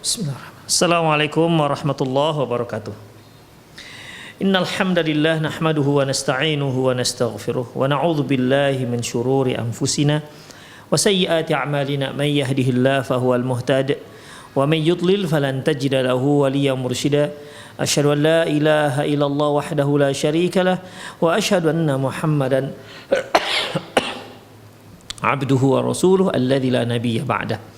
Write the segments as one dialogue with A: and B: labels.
A: Bismillahirrahmanirrahim. Assalamualaikum warahmatullahi wabarakatuh. Innal hamdalillah nahmaduhu wa nasta'inuhu wa nastaghfiruh wa na'udzu billahi min shururi anfusina wa sayyiati a'malina may yahdihillahu fahuwal muhtadi wa may yudlil falan tajida lahu waliyyan mursyida. Asyhadu an la ilaha illallah wahdahu la syarika lah wa asyhadu anna Muhammadan abduhu wa rasuluhu alladzi la nabiyya ba'dah.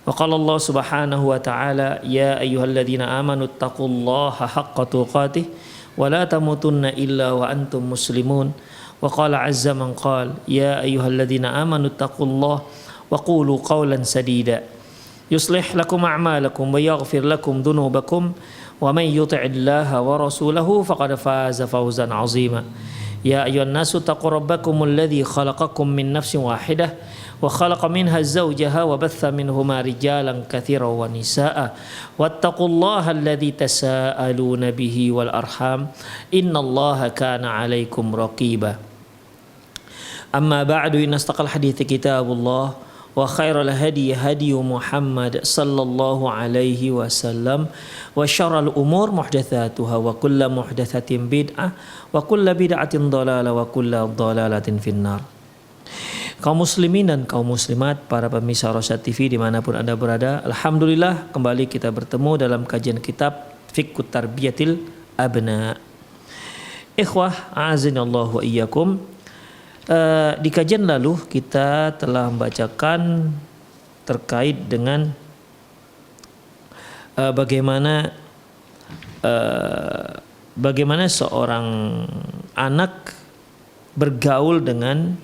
A: Wa qala Allah subhanahu wa ta'ala ya ayyuhalladzina amanu taqullaha haqqa tuqatih wa la tamutunna illa wa antum muslimun. Wa qala azza man qala ya ayyuhalladzina amanu taqullaha wa qulu qawlan sadida yuslih lakum a'malakum wa yaghfir lakum dhunubakum wa man yuti'illaha wa rasulahu faqad faza fawzan 'azima. Ya ayyuhan nasu taqu rabbakumul ladzi khalaqakum min nafsin wahidah wa khalaqa minha zawjaha wa batha minhuma rijalan katsiran wa nisaa wattaqullaha alladzi tasaaluna bihi wal arham innallaha kana 'alaikum raqiba. Amma ba'du, inna astaqal hadithi kitabullah wa khairal hadi hadi Muhammad sallallahu alaihi wasallam wa syarrul umur muhdatsatuha wa kullu muhdatsatin bid'ah wa kullu bid'atin dhalalah wa kullu dhalalatin finnar. Kaum muslimin dan kaum muslimat, para pemirsa Rosyad TV dimanapun Anda berada, alhamdulillah kembali kita bertemu dalam kajian kitab Fiqhut Tarbiyatil Abna. Ikhwah a'azinallahu wa iyyakum. Di kajian lalu kita telah membacakan terkait dengan bagaimana seorang anak bergaul dengan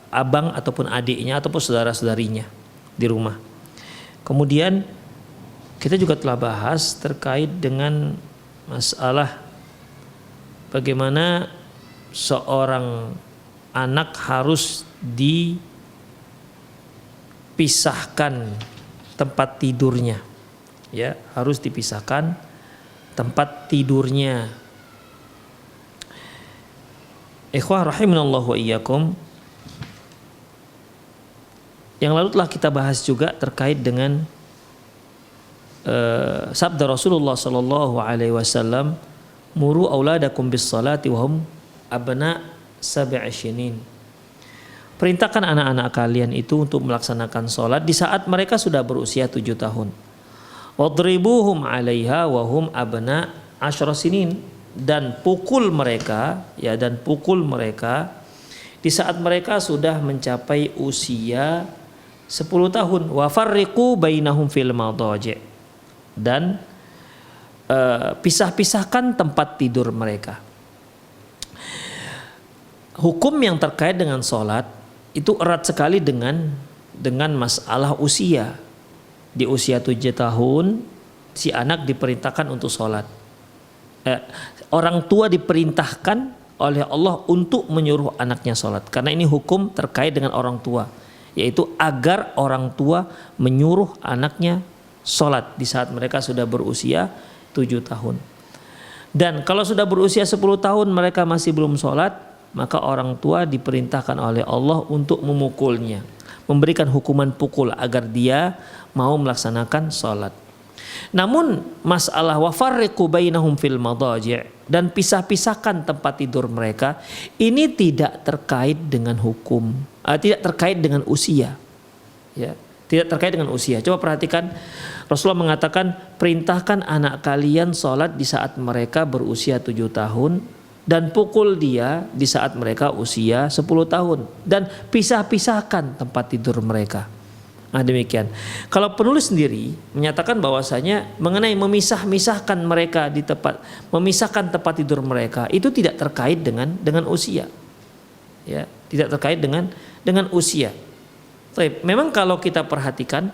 A: abang ataupun adiknya ataupun saudara-saudarinya di rumah. Kemudian kita juga telah bahas terkait dengan masalah bagaimana seorang anak harus dipisahkan tempat tidurnya, ya, harus dipisahkan tempat tidurnya. Ikhwah rahimanallahu wa iyyakum. Yang lalu telah kita bahas juga terkait dengan sabda Rasulullah sallallahu alaihi wasallam, muru auladakum bis salati wa hum abna sab'i syinin. Perintahkan anak-anak kalian itu untuk melaksanakan salat di saat mereka sudah berusia 7 tahun. Wadribuhum 'alaiha wa hum abna 10 sinin, dan pukul mereka di saat mereka sudah mencapai usia 10 tahun. Wa farriqu bainahum fil madaji', dan pisah-pisahkan tempat tidur mereka. Hukum yang terkait dengan sholat itu erat sekali dengan masalah usia. Di usia 7 tahun si anak diperintahkan untuk sholat. Orang tua diperintahkan oleh Allah untuk menyuruh anaknya sholat, karena ini hukum terkait dengan orang tua, yaitu agar orang tua menyuruh anaknya sholat di saat mereka sudah berusia 7 tahun. Dan kalau sudah berusia 10 tahun mereka masih belum sholat, maka orang tua diperintahkan oleh Allah untuk memukulnya, memberikan hukuman pukul agar dia mau melaksanakan sholat. Namun masalah wafarriqu bainahum fil madaji', dan pisah-pisahkan tempat tidur mereka, ini tidak terkait dengan hukum, tidak terkait dengan usia, ya, tidak terkait dengan usia. Coba perhatikan, Rasulullah mengatakan perintahkan anak kalian sholat di saat mereka berusia 7 tahun dan pukul dia di saat mereka usia 10 tahun, dan pisah-pisahkan tempat tidur mereka. Nah, demikian. Kalau penulis sendiri menyatakan bahwasanya mengenai memisahkan mereka memisahkan tempat tidur mereka itu tidak terkait dengan usia, ya, tidak terkait dengan usia. Memang kalau kita perhatikan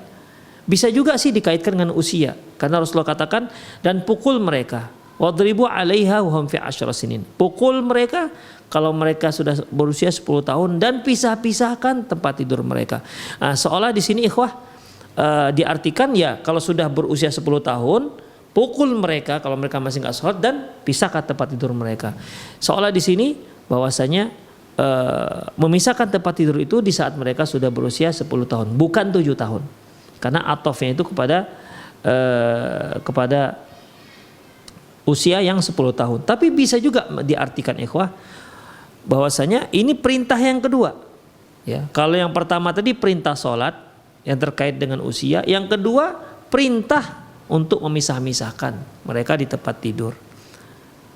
A: bisa juga sih dikaitkan dengan usia, karena Rasulullah katakan dan pukul mereka, wadribu 'alaiha wa hum fi 10 sinin. Pukul mereka kalau mereka sudah berusia 10 tahun dan pisah-pisahkan tempat tidur mereka. Nah, seolah di sini ikhwah diartikan ya kalau sudah berusia 10 tahun pukul mereka kalau mereka masih nggak sholat dan pisahkan tempat tidur mereka. Seolah di sini bahwasanya memisahkan tempat tidur itu di saat mereka sudah berusia 10 tahun, bukan 7 tahun. Karena atofnya itu kepada usia yang 10 tahun. Tapi bisa juga diartikan ikhwah bahwasanya ini perintah yang kedua. Ya, kalau yang pertama tadi perintah sholat yang terkait dengan usia, yang kedua perintah untuk memisah-misahkan mereka di tempat tidur.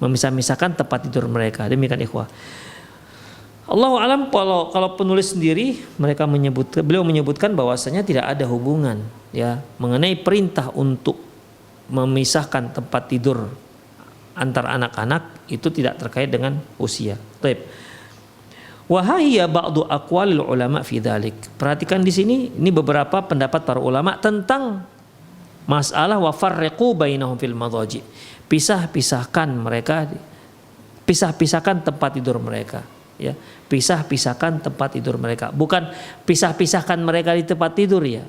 A: Memisah-misahkan tempat tidur mereka. Demikian ikhwah. Allahu alam, kalau penulis sendiri beliau menyebutkan bahwasanya tidak ada hubungan ya mengenai perintah untuk memisahkan tempat tidur antar anak-anak, itu tidak terkait dengan usia. Baik. Wa hiya ba'du aqwalil ulama fi dzalik. Perhatikan di sini, ini beberapa pendapat para ulama tentang masalah wa farriqu bainahum fil madhaji. Pisah-pisahkan tempat tidur mereka, ya. Pisah-pisahkan tempat tidur mereka, bukan pisah-pisahkan mereka di tempat tidur ya.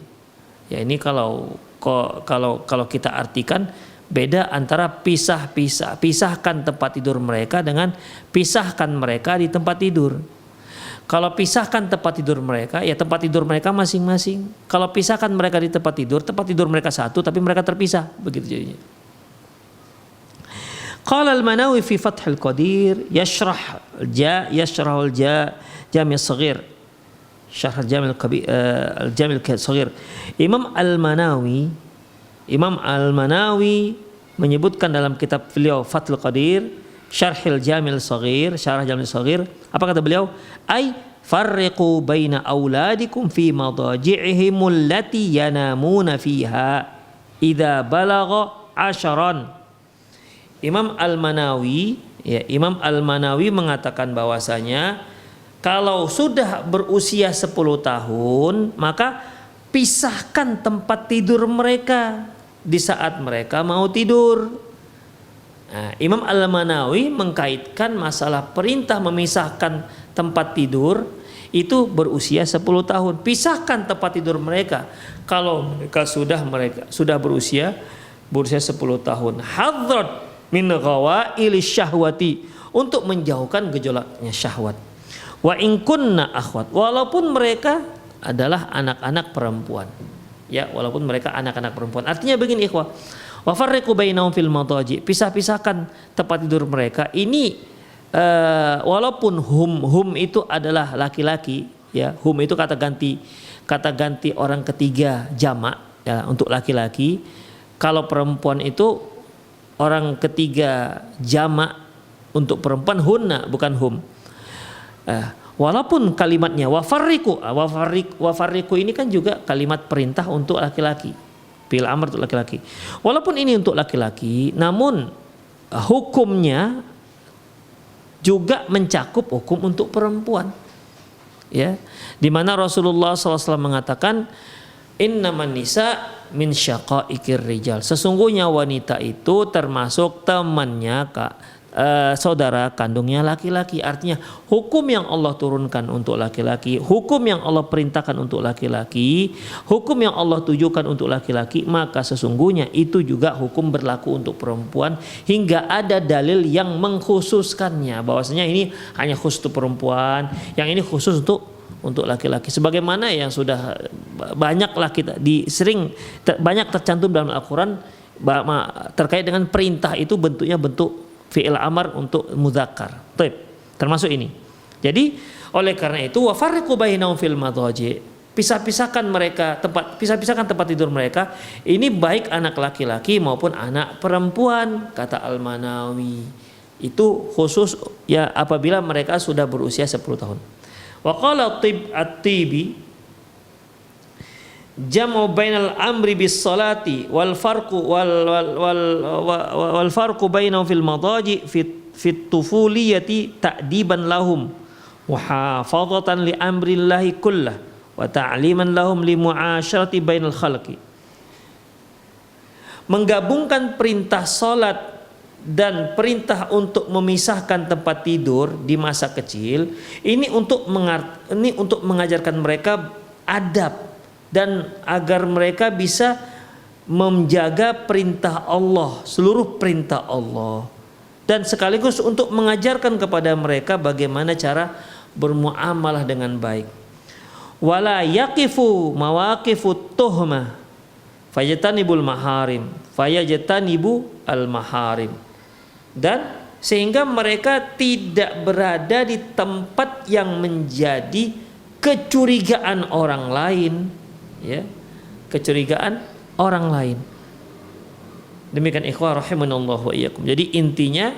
A: Ya ini kalau kita artikan beda antara pisahkan tempat tidur mereka dengan pisahkan mereka di tempat tidur. Kalau pisahkan tempat tidur mereka, ya tempat tidur mereka masing-masing. Kalau pisahkan mereka di tempat tidur mereka satu tapi mereka terpisah, begitu jadinya. Qala al-Manawi fi Fathul Qadir yashrahul Jami' as-Saghir. Syarh al-Jami' as-Saghir. Imam Al-Manawi menyebutkan dalam kitab beliau Fathul Qadir, Syarhil Jami' as-Saghir, Syarah Jami' as-Saghir, apa kata beliau? Ai farriqu baina auladikum fi madaji'ihim allati yanamuna fiha idza balagha 'asharan. Imam Al-Manawi mengatakan bahwasanya kalau sudah berusia 10 tahun maka pisahkan tempat tidur mereka di saat mereka mau tidur. Nah, Imam Al-Manawi mengkaitkan masalah perintah memisahkan tempat tidur itu berusia 10 tahun. Pisahkan tempat tidur mereka kalau mereka sudah berusia 10 tahun. Hadrat min ghawaili syahwati, untuk menjauhkan gejolaknya syahwat. Wa in kunna akhwat, walaupun mereka adalah anak-anak perempuan. Ya, walaupun mereka anak-anak perempuan. Artinya begini ikhwah. Wa farriqu bainahum fil madaji, pisah-pisahkan tempat tidur mereka. Ini walaupun hum itu adalah laki-laki, ya. Hum itu kata ganti orang ketiga jamak ya untuk laki-laki. Kalau perempuan itu orang ketiga jamak untuk perempuan hunna, bukan hum. Walaupun kalimatnya wafarriku ini kan juga kalimat perintah untuk laki-laki, fil amr untuk laki-laki. Walaupun ini untuk laki-laki, namun hukumnya juga mencakup hukum untuk perempuan. Ya, di mana Rasulullah SAW mengatakan innaman nisa min syaqaiqir rijal. Sesungguhnya wanita itu termasuk temannya saudara kandungnya laki-laki. Artinya hukum yang Allah turunkan untuk laki-laki, hukum yang Allah perintahkan untuk laki-laki, hukum yang Allah tujukan untuk laki-laki, maka sesungguhnya itu juga hukum berlaku untuk perempuan hingga ada dalil yang mengkhususkannya bahwasanya ini hanya khusus untuk perempuan, yang ini khusus untuk laki-laki. Sebagaimana yang sudah banyaklah banyak tercantum dalam Al-Quran terkait dengan perintah itu bentuknya bentuk fi'il amar untuk mudzakkar. Termasuk ini. Jadi oleh karena itu wa farriqu bainahum fil madhaji, pisahkan tempat tidur mereka, ini baik anak laki-laki maupun anak perempuan, kata Al-Manawi. Itu khusus ya apabila mereka sudah berusia 10 tahun. Wa qala at-Tibi jam'u bainal amri bis salati wal farqu wal farqu bainahum fil madaji fit tufuliyati ta'diban lahum wa hafazatan li amrillahi kullah wa ta'liman lahum li mu'asyarati bainal khalqi. Menggabungkan perintah salat dan perintah untuk memisahkan tempat tidur di masa kecil ini untuk mengajarkan mereka adab dan agar mereka bisa menjaga perintah Allah, seluruh perintah Allah, dan sekaligus untuk mengajarkan kepada mereka bagaimana cara bermuamalah dengan baik. Wala yaqifu mawaqifut tuhmah fayajtanibul maharim fayajtanibu al maharim. Dan sehingga mereka tidak berada di tempat yang menjadi kecurigaan orang lain, ya, kecurigaan orang lain. Demikian ikhwah rahimanallahu wa iyyakum. Jadi intinya,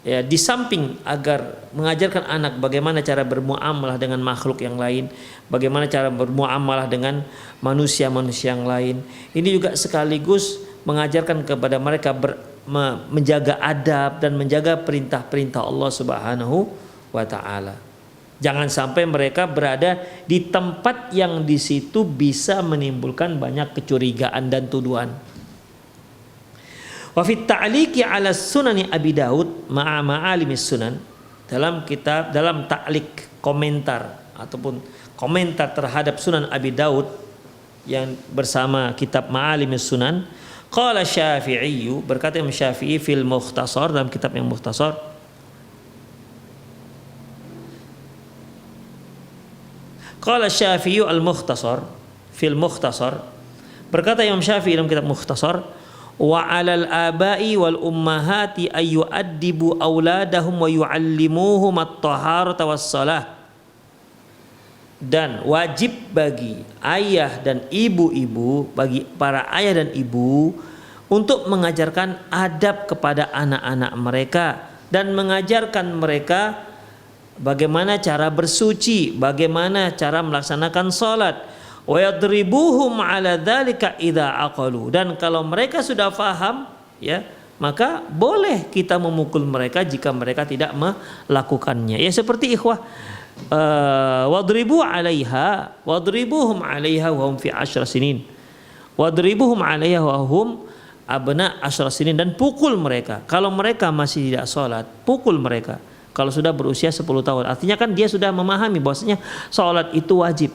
A: ya, di samping agar mengajarkan anak bagaimana cara bermuamalah dengan makhluk yang lain, bagaimana cara bermuamalah dengan manusia-manusia yang lain, ini juga sekaligus mengajarkan kepada mereka menjaga adab dan menjaga perintah-perintah Allah Subhanahu wa taala. Jangan sampai mereka berada di tempat yang di situ bisa menimbulkan banyak kecurigaan dan tuduhan. Wa fit ta'liqi 'ala sunani Abi Daud ma'a ma'alimis sunan, dalam ta'liq komentar ataupun komentar terhadap Sunan Abi Daud yang bersama kitab Ma'alimis Sunan, qala Syafi'i, berkata Imam Syafi'i fil Mukhtasar, dalam kitab yang Mukhtasar, qala Syafi'i al-Mukhtasar fil Mukhtasar, berkata Imam Syafi'i dalam kitab Mukhtasar, wa 'alal aba'i wal ummahati ay yu'addibu auladahum wa yu'allimuhum at-taharata was-shalah. Dan wajib bagi ayah dan ibu-ibu, bagi para ayah dan ibu, untuk mengajarkan adab kepada anak-anak mereka dan mengajarkan mereka bagaimana cara bersuci, bagaimana cara melaksanakan salat. Wa yadribuhum 'ala dzalika idza aqalu, dan kalau mereka sudah faham, ya, maka boleh kita memukul mereka jika mereka tidak melakukannya. Ya, seperti ikhwah, wadribu 'alaiha wadribuhum 'alaiha wa hum fi 10 sinin. Wadribuhum 'alaiha wa hum abna 10 sinin, dan pukul mereka kalau mereka masih tidak salat, pukul mereka kalau sudah berusia 10 tahun. Artinya kan dia sudah memahami bahwasanya salat itu wajib.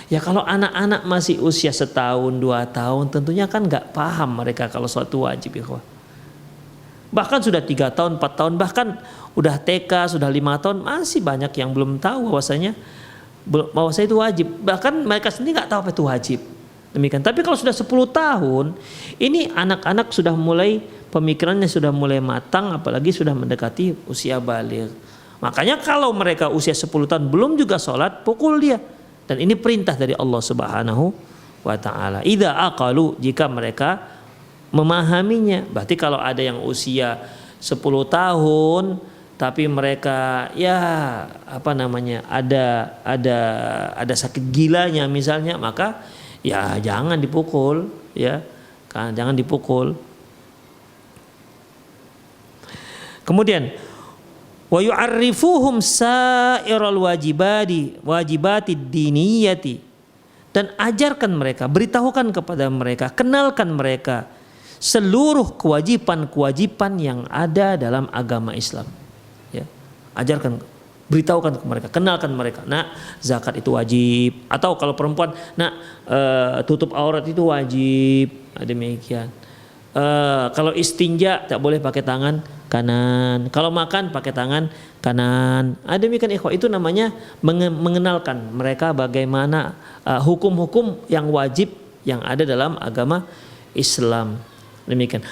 A: Ya, kalau anak-anak masih usia 1 tahun 2 tahun tentunya kan nggak paham mereka kalau salat itu wajib, ikhwah. Bahkan sudah 3 tahun 4 tahun, bahkan udah TK sudah 5 tahun, masih banyak yang belum tahu bahwasanya itu wajib. Bahkan mereka sendiri nggak tahu apa itu wajib. Demikian. Tapi kalau sudah 10 tahun, ini anak-anak sudah mulai, pemikirannya sudah mulai matang, apalagi sudah mendekati usia baligh. Makanya kalau mereka usia 10 tahun belum juga sholat, pukul dia. Dan ini perintah dari Allah Subhanahu wa taala. Idza aqalu, jika mereka memahaminya. Berarti kalau ada yang usia 10 tahun tapi mereka, ya, apa namanya, ada sakit gilanya misalnya, maka ya jangan dipukul, ya kan, jangan dipukul. Kemudian wa yu'arrifuhum sa'iral wajibati diniyati, dan ajarkan mereka, beritahukan kepada mereka, kenalkan mereka seluruh kewajiban-kewajiban yang ada dalam agama Islam, ya. Ajarkan, beritahukan ke mereka, kenalkan mereka. Nah, zakat itu wajib, atau kalau perempuan, nah, tutup aurat itu wajib, demikian. Kalau istinja tak boleh pakai tangan kanan, kalau makan pakai tangan kanan. Demikian ikhwah, itu namanya mengenalkan mereka bagaimana hukum-hukum yang wajib yang ada dalam agama Islam. Demikian.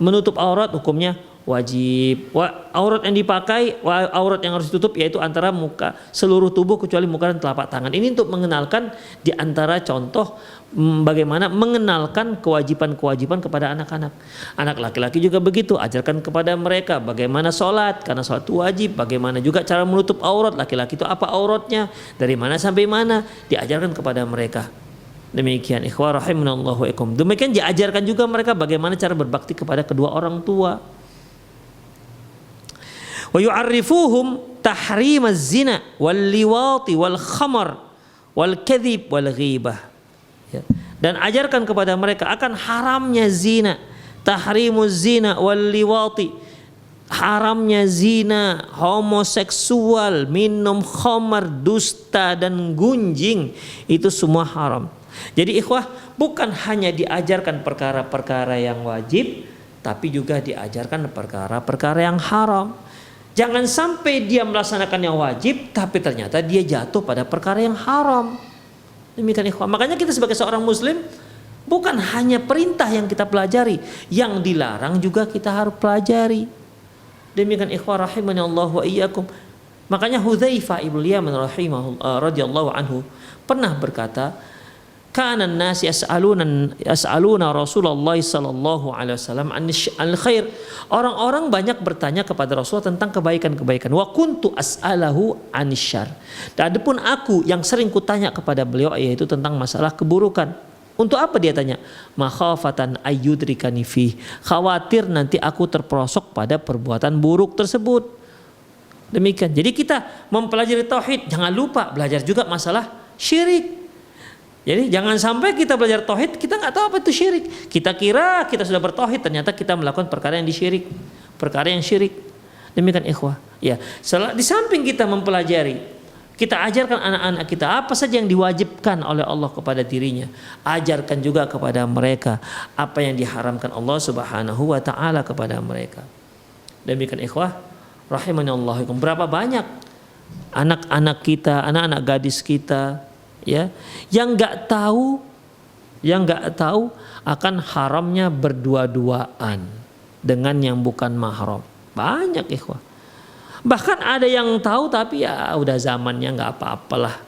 A: Menutup aurat hukumnya wajib. Aurat yang dipakai, aurat yang harus ditutup yaitu antara muka, seluruh tubuh kecuali muka dan telapak tangan. Ini untuk mengenalkan di antara contoh bagaimana mengenalkan kewajiban-kewajiban kepada anak-anak. Anak laki-laki juga begitu, ajarkan kepada mereka bagaimana sholat, karena sholat itu wajib. Bagaimana juga cara menutup aurat, laki-laki itu apa auratnya, dari mana sampai mana, diajarkan kepada mereka. Demikian ikhwah rahimanallahu wa iyyakum. Demikian diajarkan juga mereka bagaimana cara berbakti kepada kedua orang tua. Wa yu'arrifuhum tahrimaz zina wal liwati wal khamar wal kadhib wal ghibah. Ya. Dan ajarkan kepada mereka akan haramnya zina, tahrimuz zina wal liwati, haramnya zina, homoseksual, minum khamar, dusta dan gunjing, itu semua haram. Jadi ikhwah, bukan hanya diajarkan perkara-perkara yang wajib, tapi juga diajarkan perkara-perkara yang haram. Jangan sampai dia melaksanakan yang wajib tapi ternyata dia jatuh pada perkara yang haram. Demikian ikhwan. Makanya kita sebagai seorang muslim bukan hanya perintah yang kita pelajari, yang dilarang juga kita harus pelajari. Demikian ikhwan rahimani Allah wa iyyakum. Makanya Hudzaifah ibnu Yaman radhiyallahu anhu pernah berkata, kana an-nas yas'aluna Rasulullah sallallahu alaihi wasallam al khair. Orang-orang banyak bertanya kepada Rasul tentang kebaikan-kebaikan. Wa kuntu as'alahu anisyar. Dan adapun aku yang sering kutanya kepada beliau yaitu tentang masalah keburukan. Untuk apa dia tanya? Makhafatan ayyudrikani fi. Khawatir nanti aku terperosok pada perbuatan buruk tersebut. Demikian. Jadi kita mempelajari tauhid, jangan lupa belajar juga masalah syirik. Jadi jangan sampai kita belajar tauhid kita nggak tahu apa itu syirik. Kita kira kita sudah bertauhid, ternyata kita melakukan perkara yang disyirik, perkara yang syirik. Demikian ikhwah. Ya, di samping kita mempelajari, kita ajarkan anak-anak kita apa saja yang diwajibkan oleh Allah kepada dirinya. Ajarkan juga kepada mereka apa yang diharamkan Allah Subhanahu wa taala kepada mereka. Demikian ikhwah rahimani Allah. Berapa banyak anak-anak kita, anak-anak gadis kita ya yang nggak tahu akan haramnya berdua-duaan dengan yang bukan mahram. Banyak ikhwah. Bahkan ada yang tahu tapi ya udah zamannya nggak apa-apalah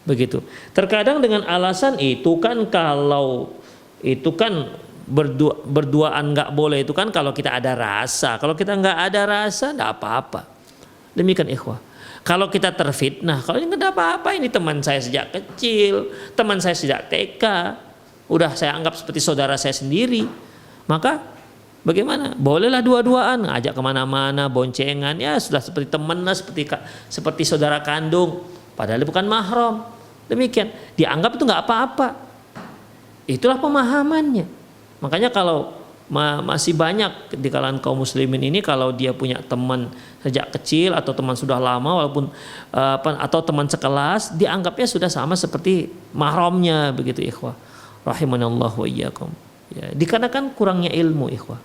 A: begitu. Terkadang dengan alasan itu kan kalau itu kan berduaan nggak boleh, itu kan kalau kita ada rasa. Kalau kita nggak ada rasa nggak apa-apa. Demikian ikhwah. Kalau kita terfitnah, kalau ini nggak apa-apa, ini teman saya sejak kecil, teman saya sejak TK, udah saya anggap seperti saudara saya sendiri, maka bagaimana? Bolehlah dua-duaan, ngajak kemana-mana, boncengan, ya sudah seperti teman lah, seperti saudara kandung, padahal bukan mahram. Demikian, dianggap itu nggak apa-apa. Itulah pemahamannya. Makanya kalau masih banyak di kalangan kaum muslimin ini kalau dia punya teman sejak kecil atau teman sudah lama walaupun atau teman sekelas, dianggapnya sudah sama seperti mahramnya begitu ikhwah. Rahimanallah wa iyyakum. Ya, dikarenakan kurangnya ilmu ikhwah.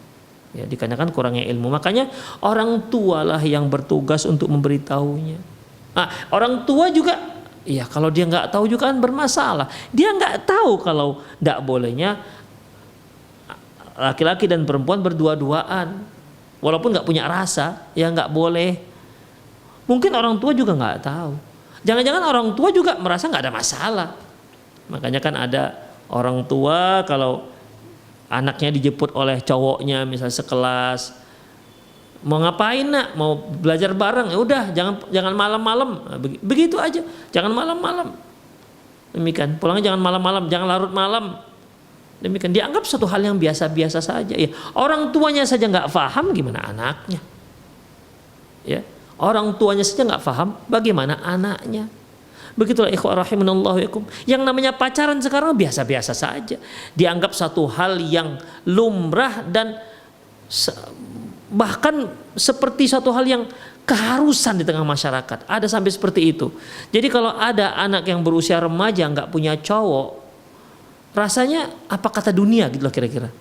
A: Ya, dikarenakan kurangnya ilmu. Makanya orang tualah yang bertugas untuk memberitahunya. Nah, orang tua juga ya kalau dia nggak tahu juga kan bermasalah. Dia nggak tahu kalau nggak bolehnya laki-laki dan perempuan berdua-duaan walaupun nggak punya rasa, ya nggak boleh. Mungkin orang tua juga nggak tahu. Jangan-jangan orang tua juga merasa nggak ada masalah. Makanya kan ada orang tua kalau anaknya dijemput oleh cowoknya misalnya sekelas, mau ngapain nak, mau belajar bareng, ya udah jangan malam-malam, begitu aja, jangan malam-malam. Demikian, pulangnya jangan malam-malam, jangan larut malam. Demikian, dianggap satu hal yang biasa-biasa saja. Ya, orang tuanya saja nggak paham, gimana anaknya? Ya, orang tuanya saja nggak paham, bagaimana anaknya? Begitulah ikhwah rahimanallahu yakum. Yang namanya pacaran sekarang biasa-biasa saja, dianggap satu hal yang lumrah dan bahkan seperti satu hal yang keharusan di tengah masyarakat. Ada sampai seperti itu. Jadi kalau ada anak yang berusia remaja nggak punya cowok, rasanya apa kata dunia gitu loh kira-kira.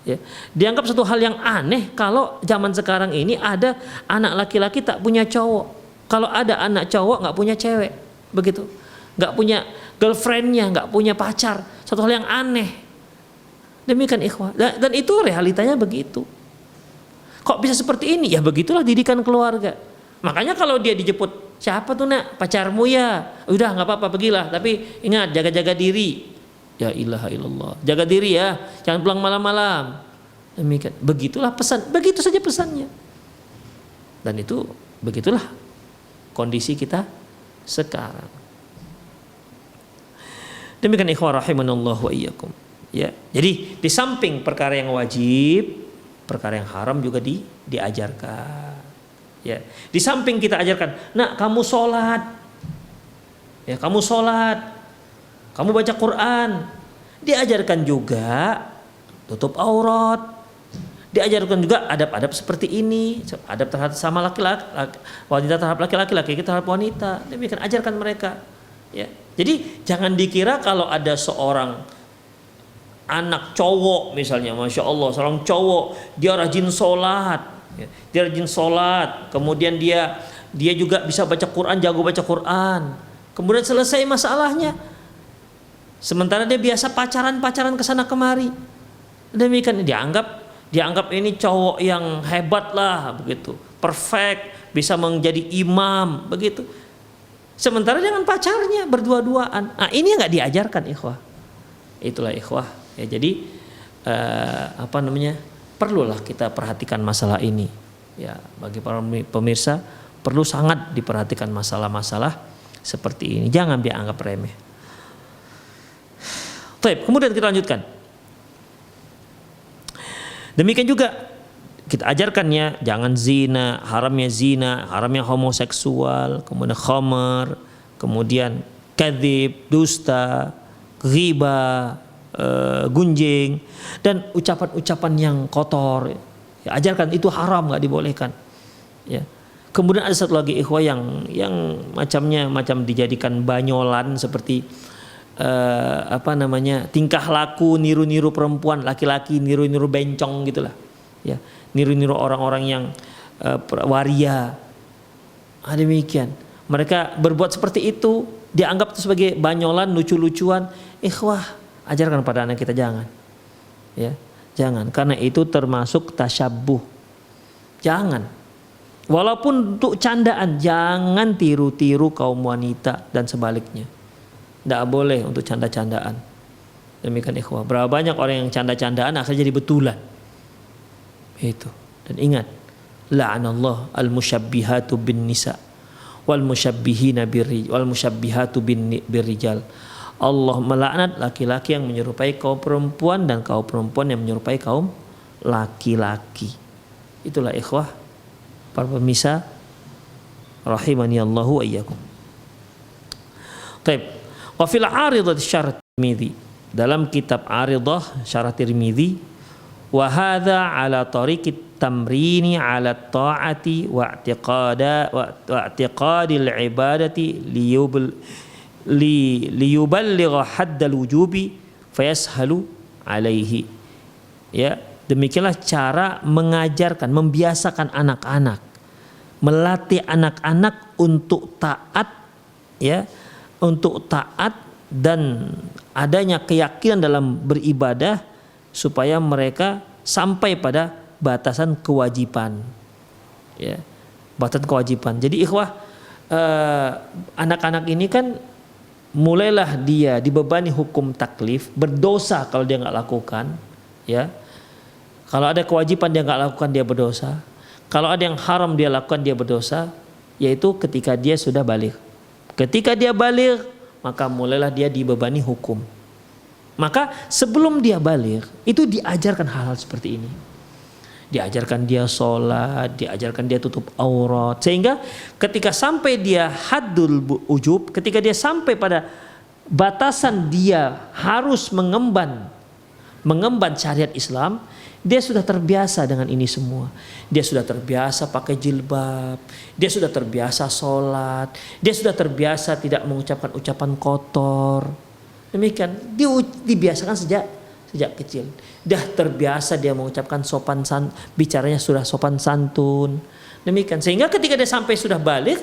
A: Ya. Dianggap satu hal yang aneh kalau zaman sekarang ini ada anak laki-laki tak punya cowok. Kalau ada anak cowok nggak punya cewek, begitu. Nggak punya girlfriendnya, nggak punya pacar. Satu hal yang aneh. Demikian ikhwah. Dan itu realitanya begitu. Kok bisa seperti ini? Ya begitulah didikan keluarga. Makanya kalau dia dijemput, siapa tuh nak? Pacarmu ya? Udah nggak apa-apa, pergilah. Tapi ingat jaga-jaga diri. Ya ilaha illallah, jaga diri ya, jangan pulang malam-malam. Demikian, begitulah pesan, begitu saja pesannya. Dan itu begitulah kondisi kita sekarang. Demikian ikhwah rahimanallah wa iyyakum. Ya, jadi di samping perkara yang wajib, perkara yang haram juga diajarkan. Ya, di samping kita ajarkan, nak kamu sholat, ya kamu sholat. Kamu baca Quran, diajarkan juga tutup aurat, diajarkan juga adab-adab seperti ini, adab terhadap sama laki-laki, wanita terhadap laki-laki, laki-laki terhadap wanita. Demikian ajarkan mereka. Ya. Jadi jangan dikira kalau ada seorang anak cowok misalnya, masya Allah, seorang cowok dia rajin sholat, Ya, dia rajin sholat, kemudian dia juga bisa baca Quran, jago baca Quran. Kemudian selesai masalahnya. Sementara dia biasa pacaran ke sana kemari. Demikian dianggap ini cowok yang hebat lah begitu. Perfect, bisa menjadi imam begitu. Sementara dengan pacarnya berdua-duaan. Nah, ini nggak diajarkan ikhwah. Itulah ikhwah. Ya, jadi perlulah kita perhatikan masalah ini. Ya, bagi para pemirsa perlu sangat diperhatikan masalah-masalah seperti ini. Jangan dianggap remeh. Baik, kemudian kita lanjutkan. Demikian juga kita ajarkannya jangan zina, haramnya homoseksual, kemudian khamar, kemudian kadzib, dusta, ghibah, gunjing, dan ucapan-ucapan yang kotor. Ya, ajarkan itu haram, nggak dibolehkan. Ya. Kemudian ada satu lagi ikhwah yang macam dijadikan banyolan seperti tingkah laku niru-niru perempuan, laki-laki niru-niru bencong gitulah. Ya, niru-niru orang-orang yang waria. Demikian. Mereka berbuat seperti itu, dianggap itu sebagai banyolan, lucu-lucuan. Ikhwah, ajarkan pada anak kita jangan. Ya, jangan, karena itu termasuk tasyabbuh. Jangan. Walaupun untuk candaan, jangan tiru-tiru kaum wanita dan sebaliknya. Tidak boleh untuk canda-candaan. Demikian ikhwah. Berapa banyak orang yang canda-candaan akhirnya jadi betulan. Itu. Dan ingat, la'anallah al-musyabbihatu bin nisa wal musyabbihina wal musyabbihatu bin birrijal. Allah melaknat laki-laki yang menyerupai kaum perempuan dan kaum perempuan yang menyerupai kaum laki-laki. Itulah ikhwah para pemirsa rahimani Allahu wa iyyakum. Baik. Wa fil 'aridah syarh Tirmidzi, dalam kitab 'aridah syarh Tirmidzi, wa hadza ala tariqit tamrini ala ta'ati wa i'tiqadil ibadati liyuballigha haddal wujubi fayashalu alaihi. Ya, demikianlah cara mengajarkan, membiasakan anak-anak, melatih anak-anak untuk taat, ya, untuk taat dan adanya keyakinan dalam beribadah supaya mereka sampai pada batasan kewajiban. Ya, batasan kewajiban. Jadi ikhwah, anak-anak ini kan mulailah dia dibebani hukum taklif, berdosa kalau dia nggak lakukan. Ya, kalau ada kewajiban dia nggak lakukan, dia berdosa. Kalau ada yang haram dia lakukan, dia berdosa. Yaitu ketika dia sudah balik. Ketika dia balik, maka mulailah dia dibebani hukum. Maka sebelum dia balik, itu diajarkan hal-hal seperti ini. Diajarkan dia sholat, diajarkan dia tutup aurat. Sehingga ketika sampai dia haddul ujub, ketika dia sampai pada batasan dia harus mengemban syariat Islam, dia sudah terbiasa dengan ini semua. Dia sudah terbiasa pakai jilbab, dia sudah terbiasa sholat, dia sudah terbiasa tidak mengucapkan ucapan kotor. Demikian, dibiasakan sejak kecil. Dah terbiasa dia mengucapkan bicaranya sudah sopan santun. Demikian, sehingga ketika dia sampai sudah balik,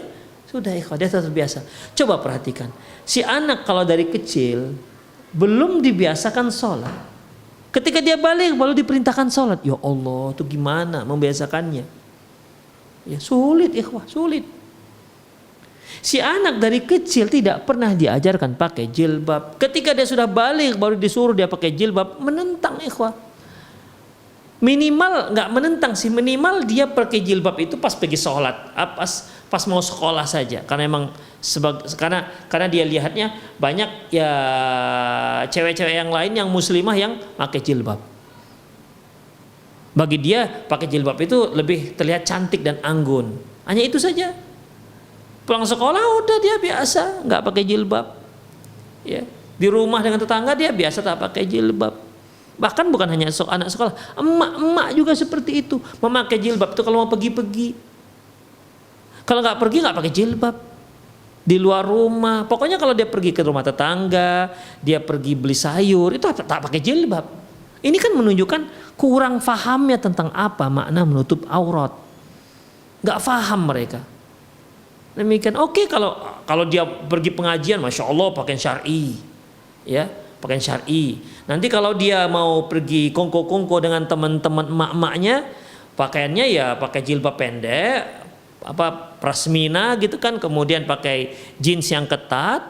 A: sudah ikhwah, dia terbiasa. Coba perhatikan, si anak kalau dari kecil belum dibiasakan sholat, ketika dia balik baru diperintahkan sholat. Ya Allah, itu gimana membiasakannya? Ya sulit ikhwah, sulit. Si anak dari kecil tidak pernah diajarkan pakai jilbab. Ketika dia sudah balik baru disuruh dia pakai jilbab, menentang ikhwah. Minimal nggak menentang sih, minimal dia pakai jilbab itu pas pergi sholat, pas mau sekolah saja. Karena emang karena dia lihatnya banyak ya cewek-cewek yang lain yang muslimah yang pakai jilbab. Bagi dia pakai jilbab itu lebih terlihat cantik dan anggun. Hanya itu saja. Pulang sekolah udah dia biasa nggak pakai jilbab. Ya, di rumah dengan tetangga dia biasa tak pakai jilbab. Bahkan bukan hanya anak sekolah, emak-emak juga seperti itu, memakai jilbab itu kalau mau pergi-pergi. Kalau nggak pergi nggak pakai jilbab. Di luar rumah, pokoknya kalau dia pergi ke rumah tetangga, dia pergi beli sayur, itu tak pakai jilbab. Ini kan menunjukkan kurang fahamnya tentang apa makna menutup aurat. nggak paham mereka. Demikian. Oke, kalau dia pergi pengajian, masya Allah pakaian syar'i, ya pakaian syar'i. Nanti kalau dia mau pergi kongko-kongko dengan teman-teman emak-emaknya, pakaiannya ya pakai jilbab pendek, prasmina gitu kan, kemudian pakai jeans yang ketat.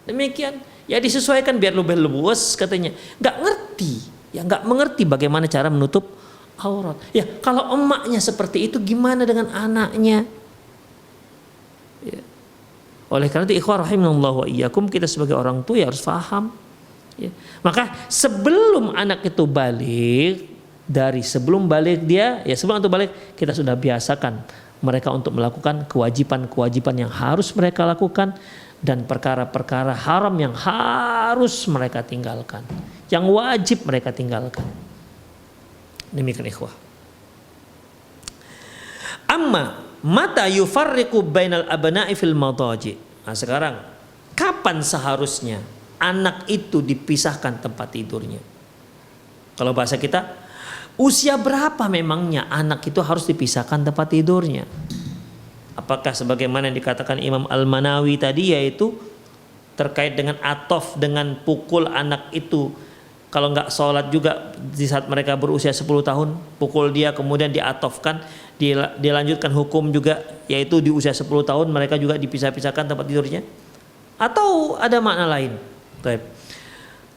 A: Demikian. Ya disesuaikan biar lebih luas katanya. Nggak ngerti, ya nggak mengerti bagaimana cara menutup aurat. Ya kalau emaknya seperti itu, gimana dengan anaknya? Ya. Oleh karena itu ikhwah rahimanallah wa iyyakum, kita sebagai orang tua ya harus paham. Ya. Maka sebelum anak itu balik, dari sebelum balik dia, ya sebelum itu balik kita sudah biasakan mereka untuk melakukan kewajiban-kewajiban yang harus mereka lakukan dan perkara-perkara haram yang harus mereka tinggalkan, yang wajib mereka tinggalkan. Demikian ikhwah. Amma mata yufarriqu bainal abna'i fil madaji. Nah, sekarang kapan seharusnya anak itu dipisahkan tempat tidurnya? Kalau bahasa kita, usia berapa memangnya anak itu harus dipisahkan tempat tidurnya? Apakah sebagaimana yang dikatakan Imam Al-Manawi tadi, yaitu terkait dengan atof, dengan pukul anak itu kalau nggak sholat juga di saat mereka berusia 10 tahun, pukul dia kemudian diatofkan, dilanjutkan hukum juga, yaitu di usia 10 tahun mereka juga dipisah-pisahkan tempat tidurnya, atau ada makna lain? Baik.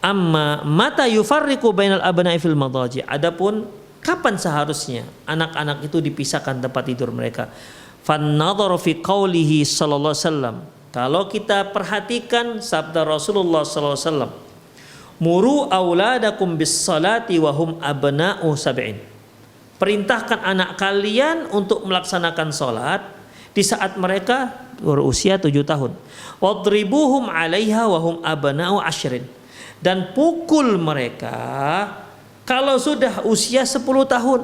A: Amma mata yufarriqu bainal abna'i fil madaji. Adapun kapan seharusnya anak-anak itu dipisahkan tempat tidur mereka? Fan nadharu fi qaulihi sallallahu alaihi wasallam. Kalau kita perhatikan sabda Rasulullah sallallahu alaihi wasallam, muru auladakum bis salati wa hum abna'u sab'in. Perintahkan anak kalian untuk melaksanakan salat di saat mereka berusia 7 tahun. Wadribuhum 'alaiha wa hum abna'u 'ashrin. Dan pukul mereka kalau sudah usia 10 tahun.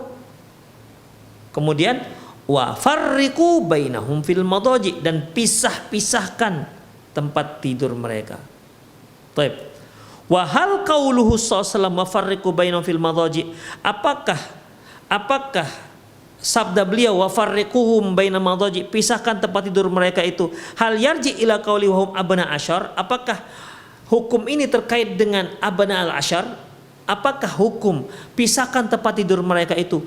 A: Kemudian wa farriqu bainahum fil madaji, dan pisah-pisahkan tempat tidur mereka. Baik. Wa hal qauluhu sallallahu alaihi wasallam wa farriqu bainahum fil madaji, apakah sabda beliau wa farriquhum bainal madaji, pisahkan tempat tidur mereka itu, hal yarji ila qauli wa hum abna asyar, apakah hukum ini terkait dengan abna al asyar? Apakah hukum pisahkan tempat tidur mereka itu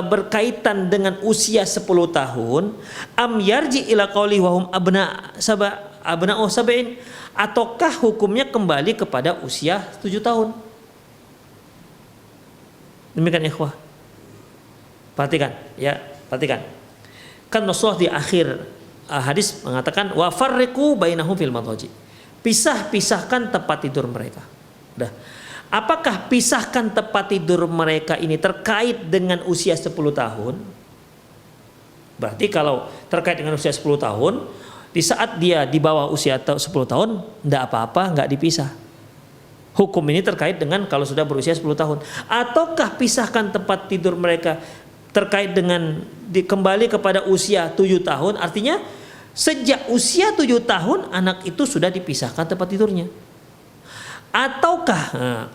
A: berkaitan dengan usia 10 tahun? Am yarji ila qauli wa hum abna'u sab'in, ataukah hukumnya kembali kepada usia 7 tahun? Demikian ikhwah. Perhatikan, ya, perhatikan. Kan Rasulullah di akhir hadis mengatakan wa farriqu bainahum fil madaji. Pisahkan tempat tidur mereka. Udah. Apakah pisahkan tempat tidur mereka ini terkait dengan usia 10 tahun? Berarti kalau terkait dengan usia 10 tahun, di saat dia di bawah usia 10 tahun, enggak apa-apa, enggak dipisah. Hukum ini terkait dengan kalau sudah berusia 10 tahun. Ataukah pisahkan tempat tidur mereka terkait dengan kembali kepada usia 7 tahun, artinya sejak usia 7 tahun anak itu sudah dipisahkan tempat tidurnya. Ataukah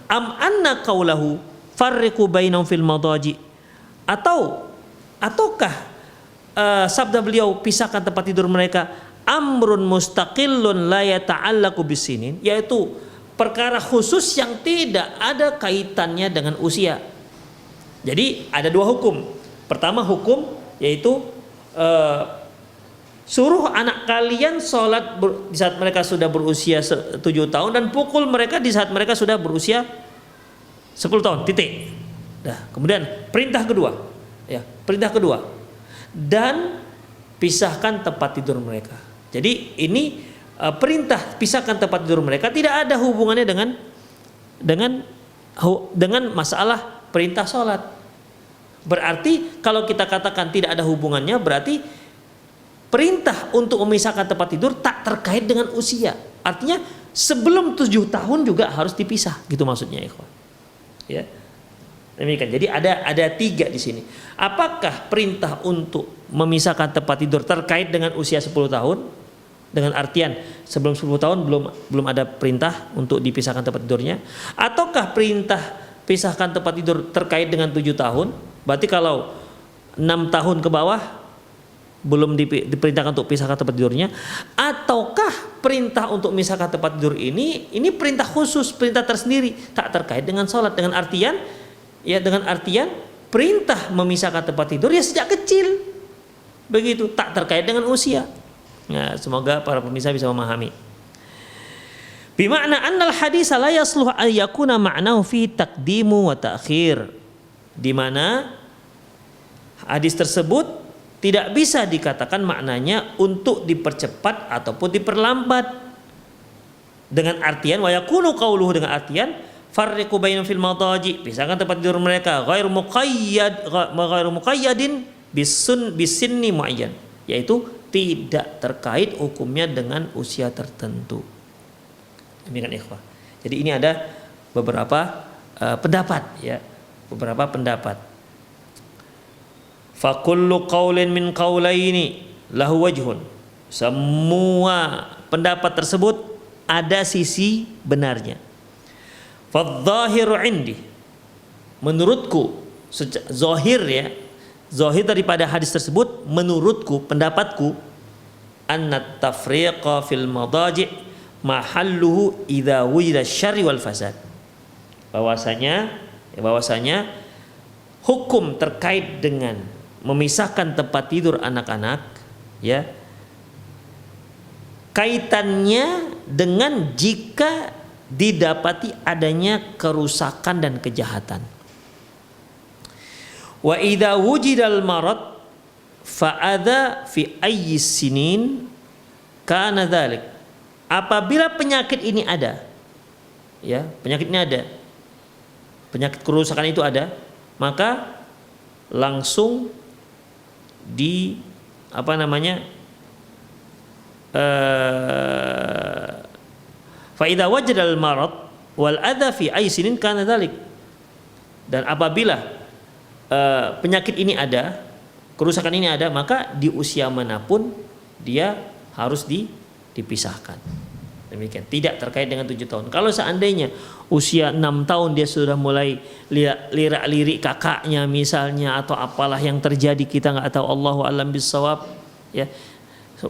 A: am anna qaulahu farriqu bainahum fil madaji, ataukah sabda beliau pisahkan tempat tidur mereka amrun mustaqillun la yata'allaqu bisinin, yaitu perkara khusus yang tidak ada kaitannya dengan usia. Jadi ada dua hukum. Pertama hukum yaitu suruh anak kalian sholat di saat mereka sudah berusia 7 tahun, dan pukul mereka di saat mereka sudah berusia 10 tahun, titik. Nah, kemudian perintah kedua, ya, perintah kedua, dan pisahkan tempat tidur mereka. Jadi ini perintah pisahkan tempat tidur mereka tidak ada hubungannya dengan masalah perintah sholat. Berarti kalau kita katakan tidak ada hubungannya, berarti perintah untuk memisahkan tempat tidur tak terkait dengan usia. Artinya sebelum 7 tahun juga harus dipisah, gitu maksudnya, ikhwan. Ya. Demikian. Jadi ada 3 di sini. Apakah perintah untuk memisahkan tempat tidur terkait dengan usia 10 tahun? Dengan artian sebelum 10 tahun belum ada perintah untuk dipisahkan tempat tidurnya, ataukah perintah pisahkan tempat tidur terkait dengan 7 tahun? Berarti kalau 6 tahun ke bawah belum diperintahkan untuk pisahkan tempat tidurnya, ataukah perintah untuk memisahkan tempat tidur ini perintah khusus, perintah tersendiri, tak terkait dengan sholat, dengan artian perintah memisahkan tempat tidur ya sejak kecil, begitu, tak terkait dengan usia. Nah, semoga para pemirsa bisa memahami. Bima'na annal hadis la yasluh an yakuna ma'nahu fi taqdimu wa ta'khir, di mana hadis tersebut tidak bisa dikatakan maknanya untuk dipercepat ataupun diperlambat, dengan artian wa yakunu qauluhu, dengan artian farriqu bainahum fil madaji, pisahkan tempat tidur mereka, ghairu muqayyadin bisinni muayyan, yaitu tidak terkait hukumnya dengan usia tertentu. Demikian ikhwah. Jadi ini ada beberapa pendapat, ya, beberapa pendapat. Fa kullu qaulin min qaulaini lahu wajhun. Semua pendapat tersebut ada sisi benarnya. Fa dhahiru indi, menurutku, zahir, ya, zahir daripada hadis tersebut, menurutku, pendapatku, anna tafriqa fil madaji' mahalluhu idza wujida syarri wal fasad. Bahwasanya hukum terkait dengan memisahkan tempat tidur anak-anak, ya, kaitannya dengan jika didapati adanya kerusakan dan kejahatan. Wa idza wujidal marad fa adza fi ayyi sinin kana dzalik. Apabila penyakit ini ada, ya, penyakit ini ada, penyakit kerusakan itu ada, maka langsung di fa idza wajadal marad wal adza fi ayyi sinin kana dzalik. Dan apabila penyakit ini ada, kerusakan ini ada, maka di usia manapun dia harus dipisahkan. Demikian, tidak terkait dengan 7 tahun. Kalau seandainya usia 6 tahun dia sudah mulai lirak-lirik kakaknya misalnya, atau apalah yang terjadi, kita nggak tahu, Allahu a'lam bissawab, ya.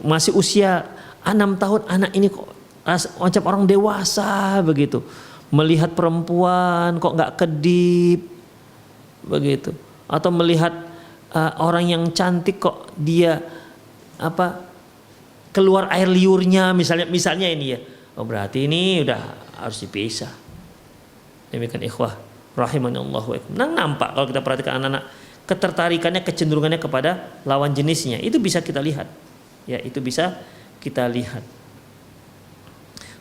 A: Masih usia 6 tahun anak ini kok macam orang dewasa begitu, melihat perempuan kok nggak kedip begitu, atau melihat orang yang cantik kok dia keluar air liurnya misalnya ini, ya, oh berarti ini udah harus dipisah. Demikian ikhwah rahimanallahu wa iyakum. Nampak kalau kita perhatikan anak-anak, ketertarikannya, kecenderungannya kepada lawan jenisnya, itu bisa kita lihat, ya, itu bisa kita lihat.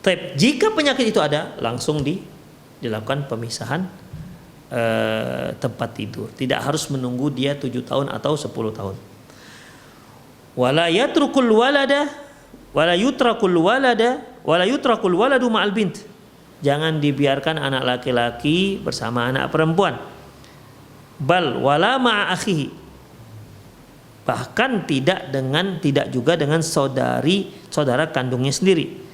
A: Tapi jika penyakit itu ada, langsung dilakukan pemisahan tempat tidur, tidak harus menunggu dia 7 tahun atau 10 tahun. Wala yutrakul waladu ma'al bint. Jangan dibiarkan anak laki-laki bersama anak perempuan. Bal wala ma'a akhihi. Bahkan tidak juga dengan saudara kandungnya sendiri.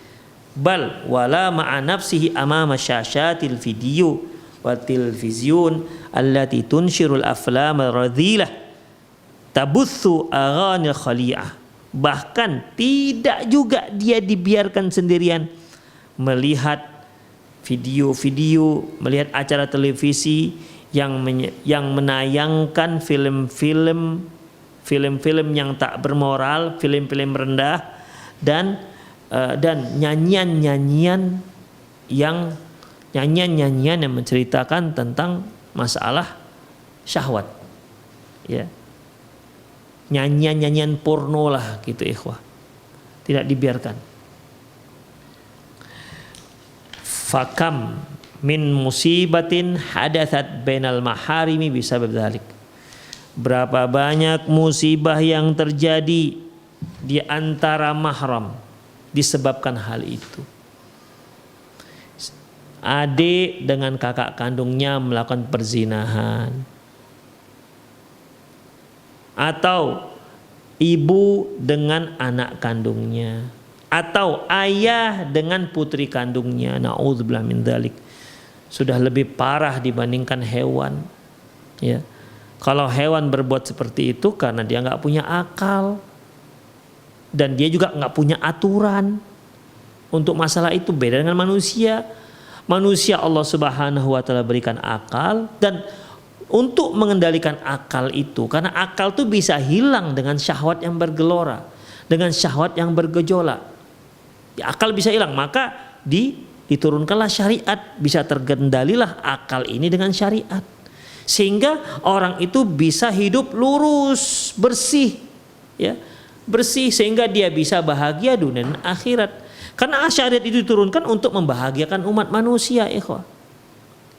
A: Bal wala ma'a nafsihi amama syashatil video wa tilvizyun allati tunshirul aflam radhilah tabuthu aghanil khali'ah. Bahkan tidak juga dia dibiarkan sendirian melihat video-video, melihat acara televisi yang menayangkan film-film yang tak bermoral, film-film rendah, dan nyanyian-nyanyian yang menceritakan tentang masalah syahwat, ya. Nyanyian porno lah gitu ikhwah. Tidak dibiarkan. Fakam min musibatin hadatsat bainal maharimi bisabab dzalik. Berapa banyak musibah yang terjadi di antara mahram disebabkan hal itu. Adik dengan kakak kandungnya melakukan perzinahan, atau ibu dengan anak kandungnya, atau ayah dengan putri kandungnya. Na'udzubillah min dzalik. Sudah lebih parah dibandingkan hewan, ya. Kalau hewan berbuat seperti itu karena dia nggak punya akal, dan dia juga nggak punya aturan untuk masalah itu. Beda dengan manusia. Manusia Allah Subhanahu wa taala berikan akal, dan untuk mengendalikan akal itu, karena akal itu bisa hilang dengan syahwat yang bergelora, dengan syahwat yang bergejolak. Ya, akal bisa hilang, maka diturunkanlah syariat, bisa terkendalilah akal ini dengan syariat. Sehingga orang itu bisa hidup lurus, bersih, ya, bersih, sehingga dia bisa bahagia dunia dan akhirat. Karena syariat itu diturunkan untuk membahagiakan umat manusia, ikhwah.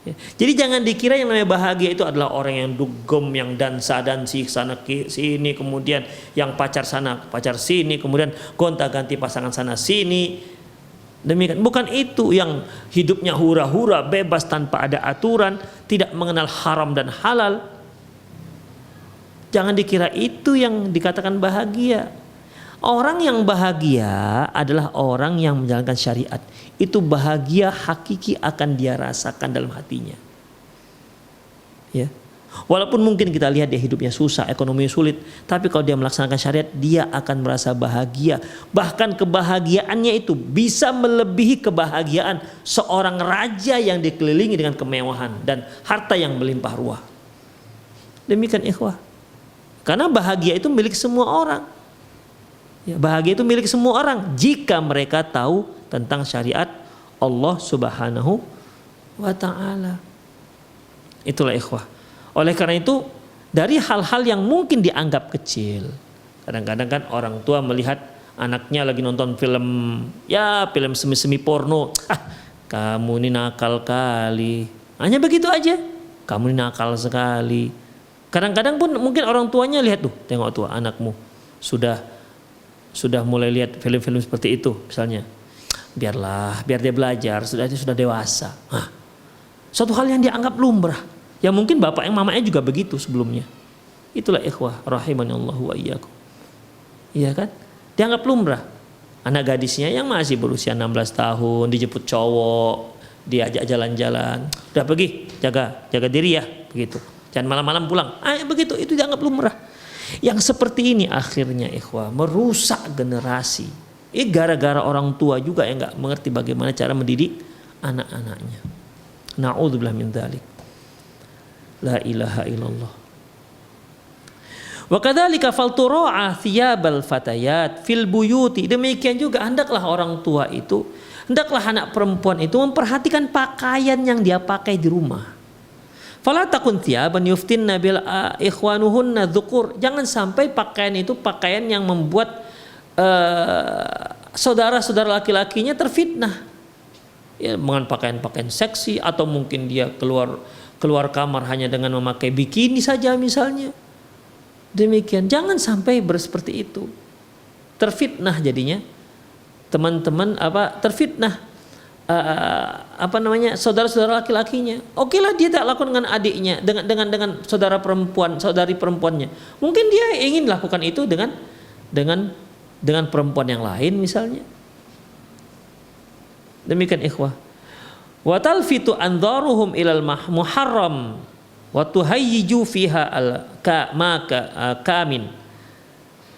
A: Ya. Jadi jangan dikira yang namanya bahagia itu adalah orang yang dugem, yang dansa-dansi sana sini, kemudian yang pacar sana pacar sini, kemudian gonta-ganti pasangan sana sini. Demikian, bukan itu yang hidupnya hura-hura, bebas tanpa ada aturan, tidak mengenal haram dan halal. Jangan dikira itu yang dikatakan bahagia. Orang yang bahagia adalah orang yang menjalankan syariat. Itu bahagia hakiki akan dia rasakan dalam hatinya. Ya. Walaupun mungkin kita lihat dia hidupnya susah, ekonomi sulit, tapi kalau dia melaksanakan syariat, dia akan merasa bahagia. Bahkan kebahagiaannya itu bisa melebihi kebahagiaan seorang raja yang dikelilingi dengan kemewahan dan harta yang melimpah ruah. Demikian ikhwah. Karena bahagia itu milik semua orang. Ya, bahagia itu milik semua orang jika mereka tahu tentang syariat Allah Subhanahu wa ta'ala. Itulah ikhwah. Oleh karena itu, dari hal-hal yang mungkin dianggap kecil, kadang-kadang kan orang tua melihat anaknya lagi nonton film, ya film semi-semi porno, kamu ini nakal kali, hanya begitu aja, kamu ini nakal sekali. Kadang-kadang pun mungkin orang tuanya lihat, tuh tengok tuh anakmu sudah mulai lihat film-film seperti itu misalnya, biar dia belajar, sudah dewasa. Suatu hal yang dianggap lumrah, yang mungkin bapak yang mamanya juga begitu sebelumnya. Itulah ikhwah rahimanallahu wa iyyakum. Iya kan? Dianggap lumrah. Anak gadisnya yang masih berusia 16 tahun dijemput cowok, diajak jalan-jalan, udah pergi, jaga diri ya, begitu. Jangan malam-malam pulang. Begitu, itu dianggap lumrah. Yang seperti ini akhirnya ikhwah merusak generasi. Gara-gara orang tua juga yang nggak mengerti bagaimana cara mendidik anak-anaknya. Na'udzubillah min dzalik. La ilaha illallah. Wa kadzalika faltura'a thiyabal fatayat fil buyuti. Demikian juga hendaklah orang tua itu, hendaklah anak perempuan itu memperhatikan pakaian yang dia pakai di rumah. Fala takun thiyaban yuftinna bil ikhwanuhunna dzukur. Jangan sampai pakaian itu pakaian yang membuat saudara-saudara laki-lakinya terfitnah. Ya, dengan pakaian-pakaian seksi, atau mungkin dia keluar kamar hanya dengan memakai bikini saja misalnya. Demikian, jangan sampai seperti itu. Terfitnah jadinya. Teman-teman terfitnah saudara-saudara laki-lakinya. Okelah dia tak lakukan dengan adiknya, dengan saudari perempuannya. Mungkin dia ingin lakukan itu dengan perempuan yang lain misalnya. Demikian ikhwah. Wa talfitu anzaruhum ilal muharram wa tuhayyiju fiha kamin.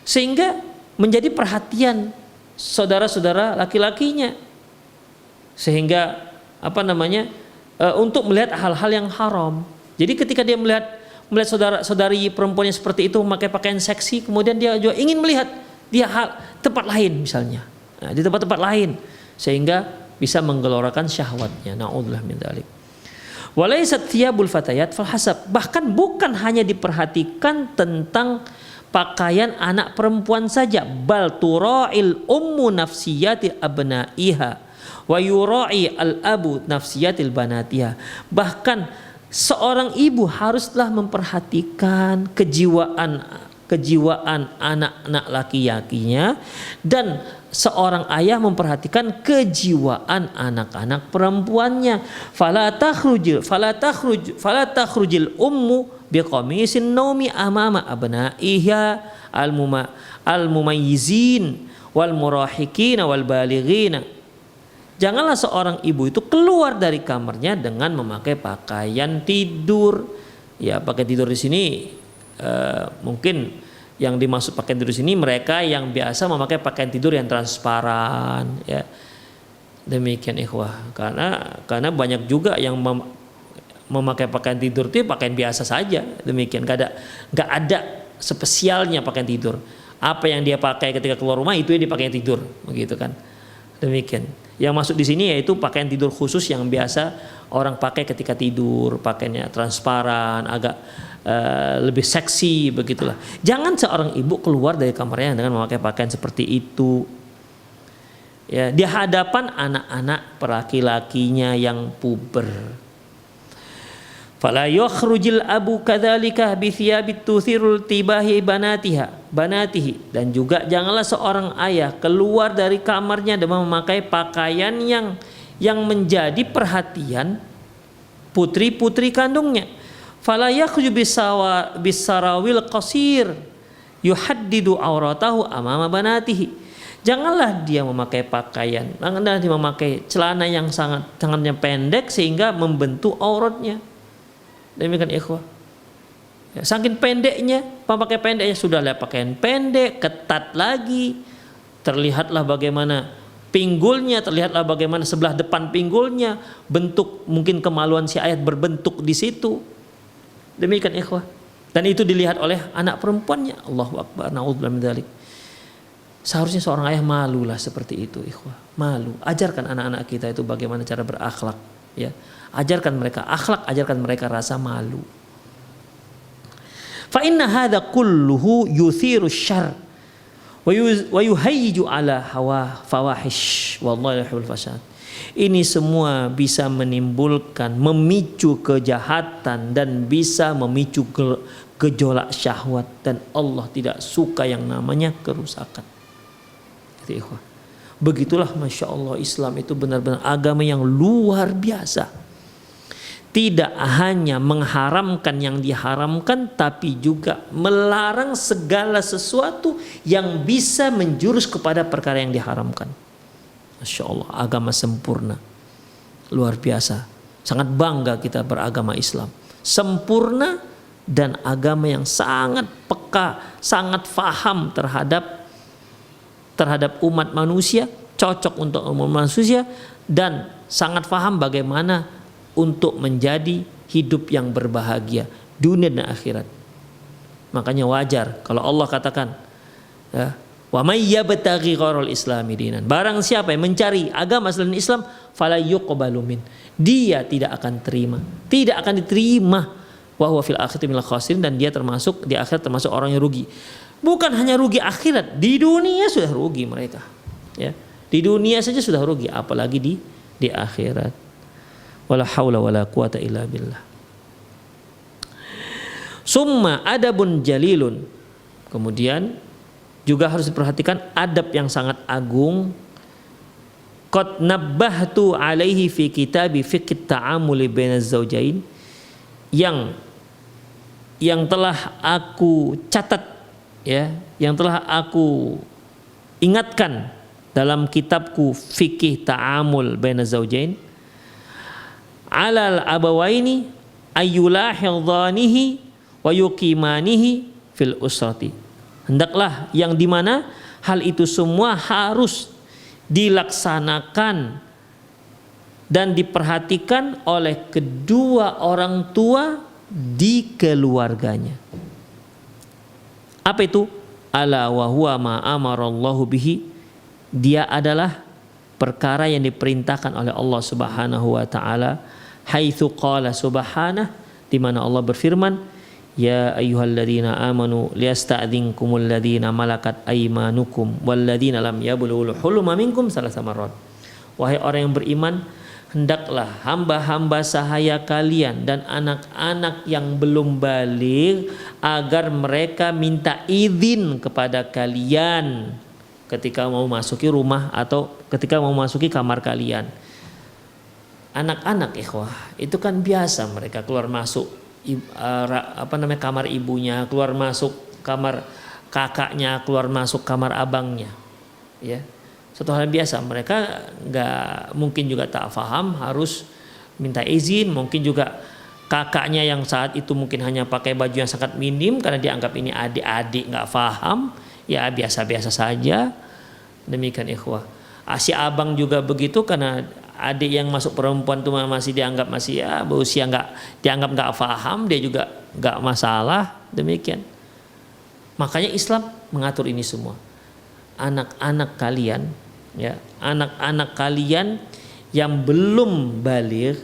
A: Sehingga menjadi perhatian saudara-saudara laki-lakinya, sehingga untuk melihat hal-hal yang haram. Jadi ketika dia melihat saudari perempuannya seperti itu memakai pakaian seksi, kemudian dia juga ingin melihat di tempat lain misalnya, di tempat-tempat lain, sehingga bisa menggelorakan syahwatnya. Na'udzubillah min dzalik. Walaysat thiyabul fatayat fal hasab. Bahkan bukan hanya diperhatikan tentang pakaian anak perempuan saja, bal tura'il ummu nafsiyati abna'iha wa yura'i al-abu nafsiyatil banatiha. Bahkan seorang ibu haruslah memperhatikan kejiwaan anak-anak laki-lakinya, dan seorang ayah memperhatikan kejiwaan anak-anak perempuannya. Fala takhrujil ummu biqamisin naumi amama abna'iha al-mumayyizin wal murahiqin wal balighina. Janganlah seorang ibu itu keluar dari kamarnya dengan memakai pakaian tidur. Ya, pakai tidur di sini mungkin Yang dimaksud pakaian tidur sini mereka yang biasa memakai pakaian tidur yang transparan, ya. Demikian ikhwah. Karena banyak juga yang memakai pakaian tidur itu pakaian biasa saja. Demikian, nggak ada spesialnya pakaian tidur. Apa yang dia pakai ketika keluar rumah itu yang dipakai tidur, begitu kan. Demikian. Yang masuk di sini yaitu pakaian tidur khusus yang biasa orang pakai ketika tidur, pakaiannya transparan, agak lebih seksi, begitulah. Jangan seorang ibu keluar dari kamarnya dengan memakai pakaian seperti itu. Ya, di hadapan anak-anak laki-lakinya yang puber. Fala yakhrujul abu kadzalika bi thiyabit tuthirul tibahi banatihi, dan juga janganlah seorang ayah keluar dari kamarnya dengan memakai pakaian yang menjadi perhatian putri-putri kandungnya. Fala yakhruju bisarawil qasir yuhaddidu auratahu amama banatihi. Janganlah dia memakai pakaian, janganlah dia memakai celana yang sangatnya pendek sehingga membentuk auratnya. Demikian ikhwah. Ya, saking pendeknya, pakai pendeknya sudahlah pakaian pendek, ketat lagi. Terlihatlah bagaimana pinggulnya, terlihatlah bagaimana sebelah depan pinggulnya, bentuk mungkin kemaluan si ayat berbentuk di situ. Demikian ikhwah. Dan itu dilihat oleh anak perempuannya. Allahu akbar, naudzubillah min dzalik. Seharusnya seorang ayah malulah seperti itu ikhwah. Malu. Ajarkan anak-anak kita itu bagaimana cara berakhlak, ya. Ajarkan mereka akhlak, ajarkan mereka rasa malu. Fa inna hadza kulluhu yuthiru syarr wa yuhayyiju ala hawa fawahish wallahu yuhibbul fasad. Ini semua bisa menimbulkan, memicu kejahatan dan bisa memicu gejolak syahwat, dan Allah tidak suka yang namanya kerusakan. Begitulah Masya Allah, Islam itu benar-benar agama yang luar biasa. Tidak hanya mengharamkan yang diharamkan, tapi juga melarang segala sesuatu yang bisa menjurus kepada perkara yang diharamkan. Masya Allah, agama sempurna, luar biasa. Sangat bangga kita beragama Islam, sempurna dan agama yang sangat peka, sangat faham terhadap umat manusia, cocok untuk umat manusia, dan sangat faham bagaimana untuk menjadi hidup yang berbahagia dunia dan akhirat. Makanya wajar kalau Allah katakan, ya, wa may yabtaghi ghairal islami dinan, barang siapa yang mencari agama selain Islam, fala yuqbalu min, dia tidak akan diterima, wa huwa fil akhirati minal khasirin, dan dia termasuk di akhirat termasuk orang yang rugi. Bukan hanya rugi akhirat, di dunia sudah rugi mereka. Ya, di dunia saja sudah rugi, apalagi di akhirat. Wala haula wala quwata illa billah. Summa adabun jalilun. Kemudian juga harus diperhatikan adab yang sangat agung. Qad nabbahtu alaihi fi kitabi fiqh ta'amuli bainaz zaujain, yang telah aku catat, ya, yang telah aku ingatkan dalam kitabku fikih ta'amul baina zaujain, alal abawaini ayyulahidhanihi wa yuqimanihi fil usrati. Hendaklah yang dimana hal itu semua harus dilaksanakan dan diperhatikan oleh kedua orang tua di keluarganya. Apa itu? Ala wa huwa ma amarallahu bihi. Dia adalah perkara yang diperintahkan oleh Allah Subhanahu wa taala, haitsu qala subhanahu, di mana Allah berfirman, ya ayyuhalladzina amanu liyasta'dzinkumul ladzina malakat aymanukum walladzina lam yablughul huluma minkum salasa marrat. Wahai orang yang beriman, hendaklah hamba-hamba sahaya kalian dan anak-anak yang belum baligh agar mereka minta izin kepada kalian ketika mau masuki rumah atau ketika mau masuki kamar kalian. Anak-anak ikhwah itu kan biasa mereka keluar masuk kamar ibunya, keluar masuk kamar kakaknya, keluar masuk kamar abangnya, ya. Satu hal biasa, mereka nggak mungkin juga tak paham harus minta izin, mungkin juga kakaknya yang saat itu mungkin hanya pakai baju yang sangat minim karena dianggap ini adik-adik nggak paham, ya biasa-biasa saja. Demikian ikhwah. Si abang juga begitu karena adik yang masuk perempuan itu masih dianggap masih ya berusia dianggap nggak paham, dia juga nggak masalah. Demikian. Makanya Islam mengatur ini semua. Anak-anak kalian, ya, anak-anak kalian yang belum baligh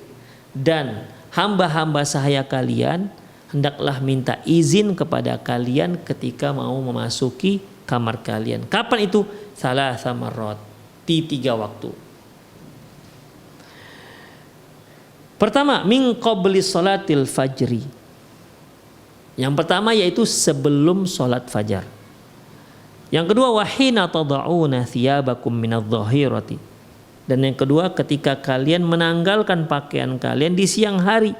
A: dan hamba-hamba sahaya kalian hendaklah minta izin kepada kalian ketika mau memasuki kamar kalian. Kapan itu? Salasa marrat, di 3 waktu. Pertama, min qabli salatil fajri. Yang pertama yaitu sebelum salat fajar. Yang kedua, wahina tada'una thiyabakum minadh-dhahirati. Dan yang kedua, ketika kalian menanggalkan pakaian kalian di siang hari.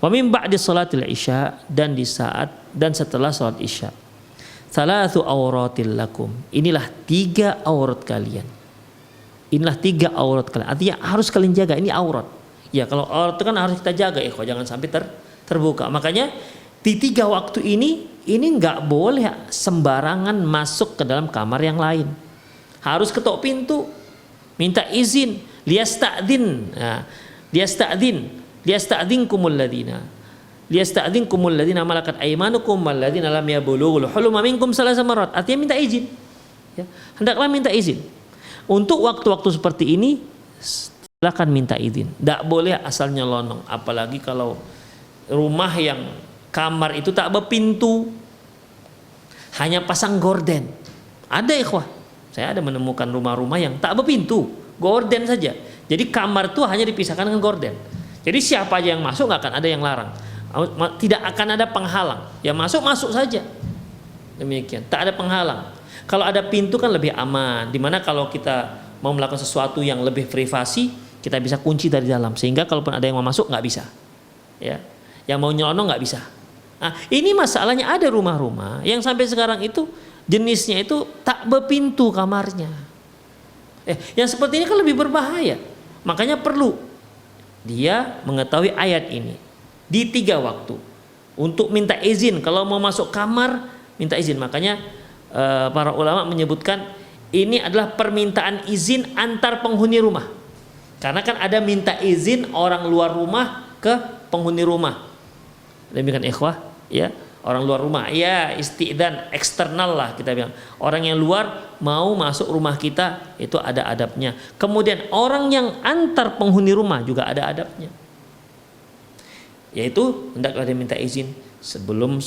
A: Wa min ba'di salatil isya, dan di saat dan setelah salat isya. Salatsu auratil lakum. Inilah 3 aurat kalian. Inilah 3 aurat kalian. Artinya harus kalian jaga, ini aurat. Ya, kalau aurat itu kan harus kita jaga ya, jangan sampai terbuka. Makanya di 3 waktu ini nggak boleh sembarangan masuk ke dalam kamar yang lain. Harus ketok pintu, minta izin, liyasta'din. Nah, liyasta'dinkumul ladina malakat aymanukum walladzina lam yablughul huluma minkum salasa marat. Artinya minta izin. Ya, hendaklah minta izin. Untuk waktu-waktu seperti ini silakan minta izin. Tidak boleh asal nyelonong, apalagi kalau rumah yang kamar itu tak berpintu, hanya pasang gorden. Ada ikhwah, saya ada menemukan rumah-rumah yang tak berpintu, gorden saja. Jadi kamar itu hanya dipisahkan dengan gorden. Jadi siapa aja yang masuk nggak akan ada yang larang, tidak akan ada penghalang. Ya masuk saja. Demikian, tak ada penghalang. Kalau ada pintu kan lebih aman. Dimana kalau kita mau melakukan sesuatu yang lebih privasi, kita bisa kunci dari dalam, sehingga kalaupun ada yang mau masuk nggak bisa. Ya, yang mau nyelonong nggak bisa. Nah, ini masalahnya ada rumah-rumah yang sampai sekarang itu jenisnya itu tak berpintu kamarnya. Yang seperti ini kan lebih berbahaya. Makanya perlu dia mengetahui ayat ini di 3 waktu untuk minta izin kalau mau masuk kamar, minta izin. Makanya para ulama menyebutkan ini adalah permintaan izin antar penghuni rumah. Karena kan ada minta izin orang luar rumah ke penghuni rumah. Demikian ikhwah, ya, orang luar rumah, ya isti'dzan eksternal lah kita bilang. Orang yang luar mau masuk rumah kita itu ada adabnya. Kemudian orang yang antar penghuni rumah juga ada adabnya. Yaitu hendaklah dia minta izin sebelum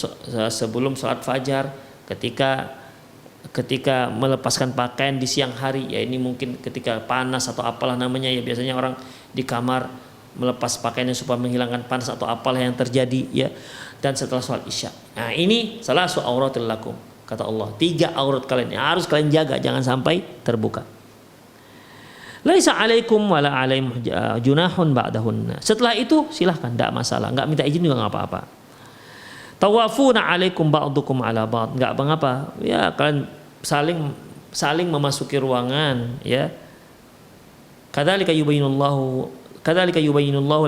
A: salat fajar, ketika melepaskan pakaian di siang hari, ya ini mungkin ketika panas atau apalah namanya, ya biasanya orang di kamar melepas pakaiannya supaya menghilangkan panas atau apalah yang terjadi, ya. Dan setelah sholat isya. Nah, ini salah satu auratil lakum, kata Allah. 3 aurat kalian yang harus kalian jaga, jangan sampai terbuka. Laisa alaikum wala alaihim junahun ba'dahunna. Setelah itu silahkan, tidak masalah, nggak minta izin juga nggak apa-apa. Tawafuna alaikum ba'dukum ala ba'd, enggak mengapa, ya kalian saling memasuki ruangan, ya. Kadzalika yubayyinullahu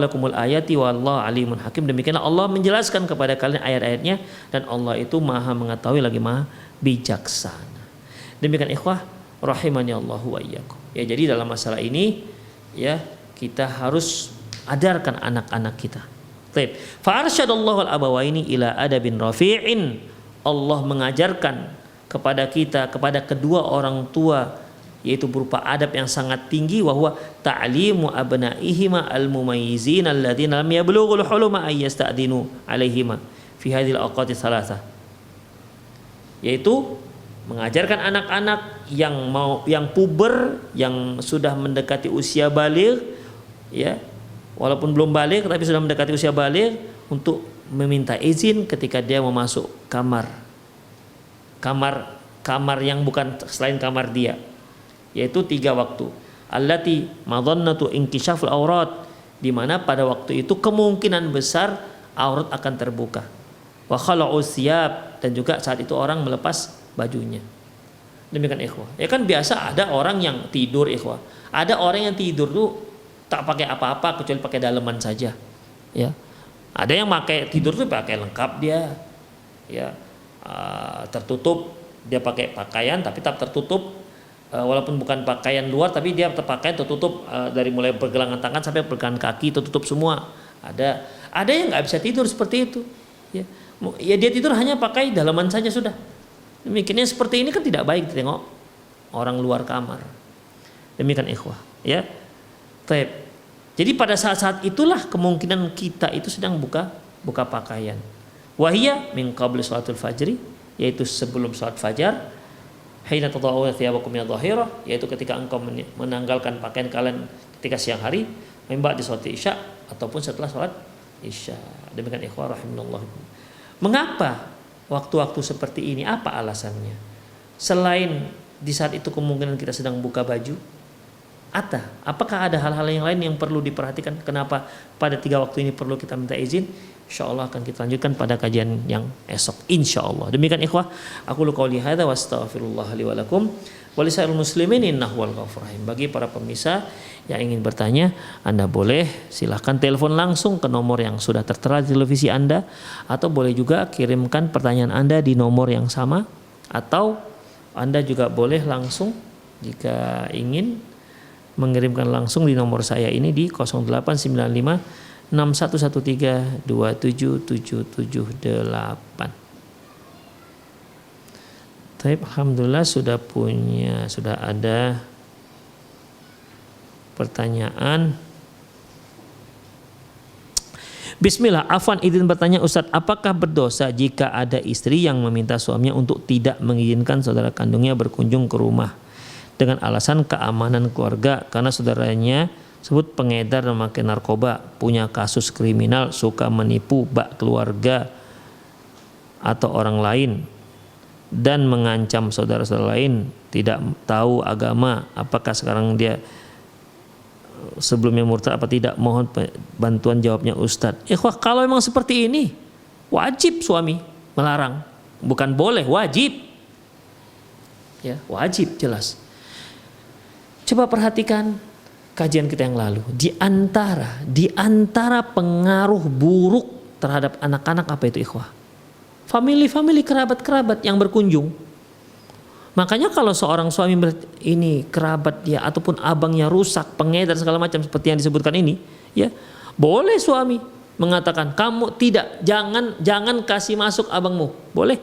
A: lakumul ayati wallahu alimun hakim. Demikianlah Allah menjelaskan kepada kalian ayat-ayatnya, dan Allah itu Maha mengetahui lagi Maha bijaksana. Demikian ikhwah rahimani Allahu wa iyyakum. Ya, jadi dalam masalah ini, ya, kita harus ajarkan anak-anak kita. Baik. Fa arsyadallahu al-abawaini ila adabin rafi'in. Allah mengajarkan kepada kita, kepada kedua orang tua, yaitu berupa adab yang sangat tinggi, wa huwa ta'limu abnaihima al-mumayyizin alladziina lam yablughul huluma ay yasta'dinu alaihima fi hadhil awqati thalathah. Yaitu mengajarkan anak-anak yang puber, yang sudah mendekati usia baligh, ya, walaupun belum balik tapi sudah mendekati usia balik, untuk meminta izin ketika dia mau masuk kamar yang bukan selain kamar dia, yaitu 3 waktu. Allati madhannatu inkishaful aurat, di mana pada waktu itu kemungkinan besar aurat akan terbuka. Wa khala'u siyab, dan juga saat itu orang melepas bajunya. Demikian ikhwah. Ya kan biasa ada orang yang tidur ikhwah. Ada orang yang tidur tuh tak pakai apa-apa kecuali pakai daleman saja. Ya, ada yang pakai tidur tuh pakai lengkap dia, ya, tertutup, dia pakai pakaian tapi tetap tertutup, walaupun bukan pakaian luar tapi dia tetap pakaian tertutup, dari mulai pergelangan tangan sampai pergelangan kaki tertutup semua. Ada yang nggak bisa tidur seperti itu, ya. Ya dia tidur hanya pakai dalaman saja sudah. Demikiannya seperti ini kan tidak baik ditengok orang luar kamar. Demikian ikhwah, ya. Taib. Jadi pada saat-saat itulah kemungkinan kita itu sedang buka pakaian. Wahiyya min qabli sholatul fajri, yaitu sebelum sholat fajar. Hina tada'una thiyabakum min adh-dhahirah, yaitu ketika engkau menanggalkan pakaian kalian ketika siang hari, min ba'di sholati isya, ataupun setelah sholat isya. Demikian ikhwah rahimanallah. Mengapa waktu-waktu seperti ini? Apa alasannya? Selain di saat itu kemungkinan kita sedang buka baju, apakah ada hal-hal yang lain yang perlu diperhatikan? Kenapa pada 3 waktu ini perlu kita minta izin? Insyaallah akan kita lanjutkan pada kajian yang esok, insyaallah. Demikian ikhwah, aku qouli hadza wa astaghfirullah li wa lakum wa lisairil muslimin innahu wal ghafurur rahim. Bagi para pemirsa yang ingin bertanya, Anda boleh silahkan telepon langsung ke nomor yang sudah tertera di televisi Anda, atau boleh juga kirimkan pertanyaan Anda di nomor yang sama, atau Anda juga boleh langsung jika ingin mengirimkan langsung di nomor saya ini di 0895 6113 27778. Taib, alhamdulillah sudah ada pertanyaan. Bismillah, afwan izin bertanya Ustadz, apakah berdosa jika ada istri yang meminta suaminya untuk tidak mengizinkan saudara kandungnya berkunjung ke rumah dengan alasan keamanan keluarga karena saudaranya sebut pengedar dan memakai narkoba, punya kasus kriminal, suka menipu bak keluarga atau orang lain dan mengancam saudara-saudara lain, tidak tahu agama, apakah sekarang dia sebelumnya murtad apa tidak? Mohon bantuan jawabnya Ustadz. Ikhwah, kalau memang seperti ini wajib suami melarang, bukan boleh, wajib. Ya, wajib jelas. Coba perhatikan kajian kita yang lalu. Di antara pengaruh buruk terhadap anak-anak apa itu ikhwah? Famili-famili, kerabat-kerabat yang berkunjung. Makanya kalau seorang suami ini kerabat dia ataupun abangnya rusak, pengedar segala macam seperti yang disebutkan ini, ya, boleh suami mengatakan kamu jangan kasih masuk abangmu. Boleh.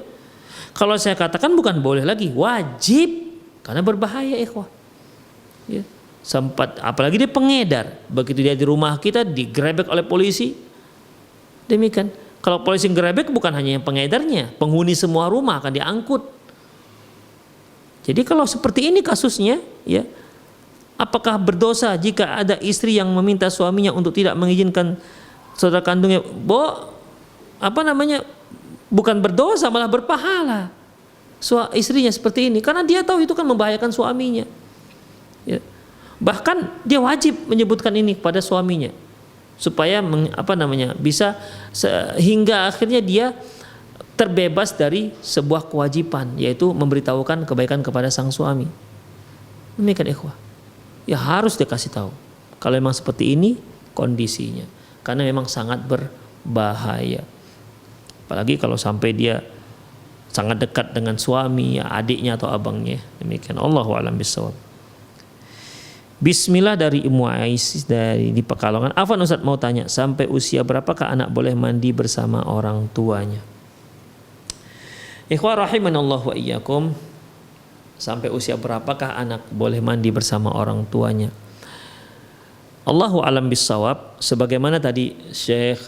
A: Kalau saya katakan bukan boleh lagi, wajib, karena berbahaya ikhwah. Ya. Sempat apalagi dia pengedar, begitu dia di rumah kita digerebek oleh polisi. Demikian. Kalau polisi gerebek bukan hanya yang pengedarnya, penghuni semua rumah akan diangkut. Jadi kalau seperti ini kasusnya, ya, apakah berdosa jika ada istri yang meminta suaminya untuk tidak mengizinkan saudara kandungnya? Bukan berdosa, malah berpahala. Istrinya seperti ini, karena dia tahu itu kan membahayakan suaminya. Ya. Bahkan dia wajib menyebutkan ini kepada suaminya supaya bisa hingga akhirnya dia terbebas dari sebuah kewajiban, yaitu memberitahukan kebaikan kepada sang suami. Demikian ikhwah. Ya harus dikasih tahu kalau memang seperti ini kondisinya, karena memang sangat berbahaya. Apalagi kalau sampai dia sangat dekat dengan suami, adiknya atau abangnya. Demikian. Allahu a'lam bishawab. Bismillah dari Ummu Ais dari di Pekalongan. Afwan Ustaz mau tanya, sampai usia berapakah anak boleh mandi bersama orang tuanya? Ikhwah rahimanallah wa iyyakum, sampai usia berapakah anak boleh mandi bersama orang tuanya? Allahu a'lam bissawab. Sebagaimana tadi Syekh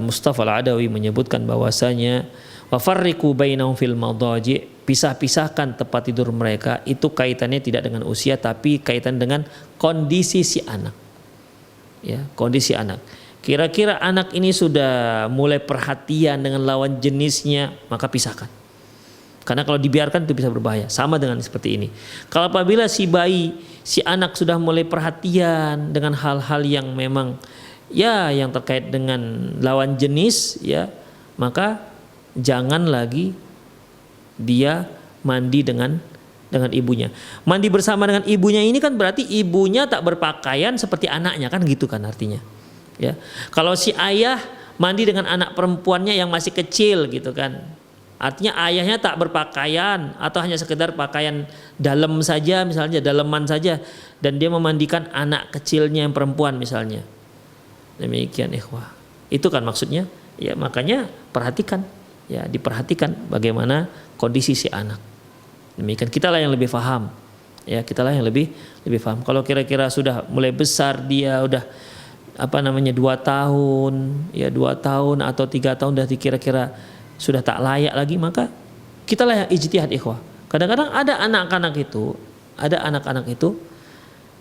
A: Mustafa Al-Adawi menyebutkan bahwasanya wa farriqu bainahum fil madaji', pisah-pisahkan tempat tidur mereka, itu kaitannya tidak dengan usia tapi kaitan dengan kondisi si anak. Ya, kondisi anak. Kira-kira anak ini sudah mulai perhatian dengan lawan jenisnya, maka pisahkan. Karena kalau dibiarkan itu bisa berbahaya. Sama dengan seperti ini. Kalau apabila si anak sudah mulai perhatian dengan hal-hal yang memang ya yang terkait dengan lawan jenis, ya, maka jangan lagi dia mandi dengan ibunya. Mandi bersama dengan ibunya ini kan berarti ibunya tak berpakaian seperti anaknya, kan gitu kan artinya. Ya, kalau si ayah mandi dengan anak perempuannya yang masih kecil gitu kan, artinya ayahnya tak berpakaian atau hanya sekedar pakaian dalam saja, misalnya daleman saja, dan dia memandikan anak kecilnya yang perempuan misalnya. Demikian ikhwah. Itu kan maksudnya. Ya makanya perhatikan, ya diperhatikan bagaimana kondisi si anak. Demikian, kitalah yang lebih paham. Ya, kitalah yang lebih paham. Kalau kira-kira sudah mulai besar, dia udah 2 tahun, ya 2 tahun atau 3 tahun, dah kira-kira sudah tak layak lagi, maka kitalah yang ijtihad ikhwah. Kadang-kadang ada anak-anak itu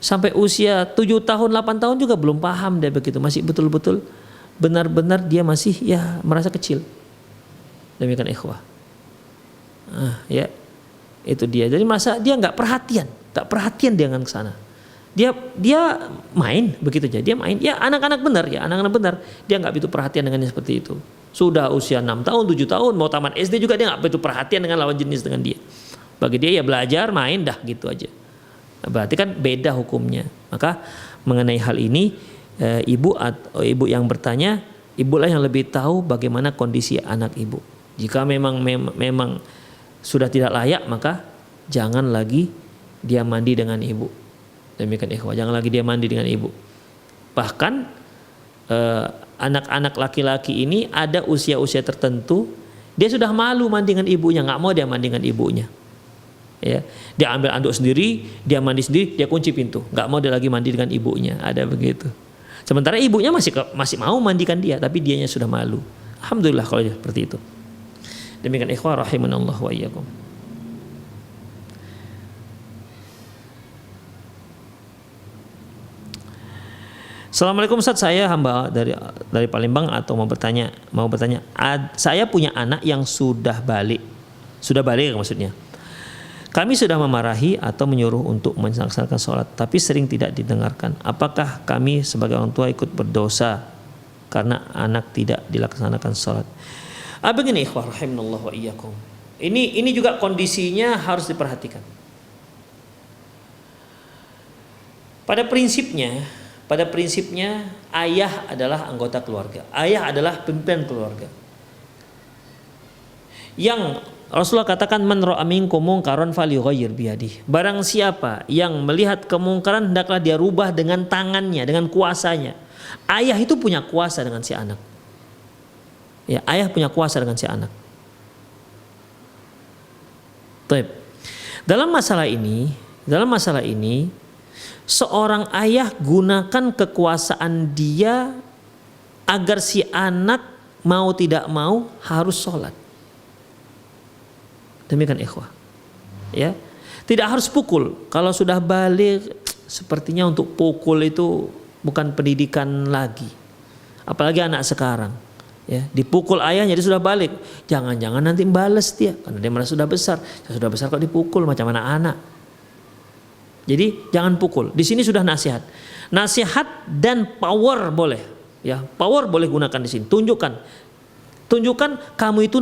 A: sampai usia 7 tahun 8 tahun juga belum paham dia begitu, masih betul-betul benar-benar dia masih ya merasa kecil. Demikian ikhwah. Ya itu dia. Jadi masa dia nggak perhatian dia dengan ke sana. Dia main begitu aja, dia main. Ya anak-anak benar. Dia nggak begitu perhatian dengannya seperti itu. Sudah usia 6 tahun, 7 tahun, mau tamat SD juga dia nggak begitu perhatian dengan lawan jenis dengan dia. Bagi dia ya belajar, main dah gitu aja. Berarti kan beda hukumnya. Maka mengenai hal ini ibu yang bertanya, ibulah yang lebih tahu bagaimana kondisi anak ibu. Jika memang sudah tidak layak, maka jangan lagi dia mandi dengan ibu. Demikian ikhwah, jangan lagi dia mandi dengan ibu. Bahkan anak-anak laki-laki ini ada usia-usia tertentu, dia sudah malu mandi dengan ibunya, nggak mau dia mandi dengan ibunya. Ya, dia ambil anduk sendiri, dia mandi sendiri, dia kunci pintu, nggak mau dia lagi mandi dengan ibunya. Ada begitu. Sementara ibunya masih mau mandikan dia, tapi dianya sudah malu. Alhamdulillah kalau seperti itu. Demikian ikhwah rahimanallah wa iyyakum. Assalamualaikum Ustaz, saya hamba dari Palembang atau mau bertanya. Saya punya anak yang sudah balik maksudnya. Kami sudah memarahi atau menyuruh untuk melaksanakan sholat, tapi sering tidak didengarkan. Apakah kami sebagai orang tua ikut berdosa karena anak tidak dilaksanakan sholat? Begini ikhwah rahimanallah wa iyyakum. Ini juga kondisinya harus diperhatikan. Pada prinsipnya ayah adalah anggota keluarga. Ayah adalah pimpinan keluarga. Yang Rasulullah katakan, man ra'a minkum munkaran falyughayyir biyadihi. Barang siapa yang melihat kemungkaran hendaklah dia rubah dengan tangannya, dengan kuasanya. Ayah itu punya kuasa dengan si anak. Ya, ayah punya kuasa dengan si anak. Baik. Dalam masalah ini seorang ayah gunakan kekuasaan dia agar si anak mau tidak mau harus sholat. Demikian ikhwah. Ya, tidak harus pukul. Kalau sudah balik, sepertinya untuk pukul itu bukan pendidikan lagi. Apalagi anak sekarang. Ya, dipukul ayahnya dia sudah balik. Jangan-jangan nanti bales dia karena dia merasa sudah besar. Sudah besar kok dipukul, macam anak-anak. Jadi jangan pukul. Di sini sudah nasihat. Nasihat dan power boleh. Ya, power boleh gunakan di sini. Tunjukkan kamu itu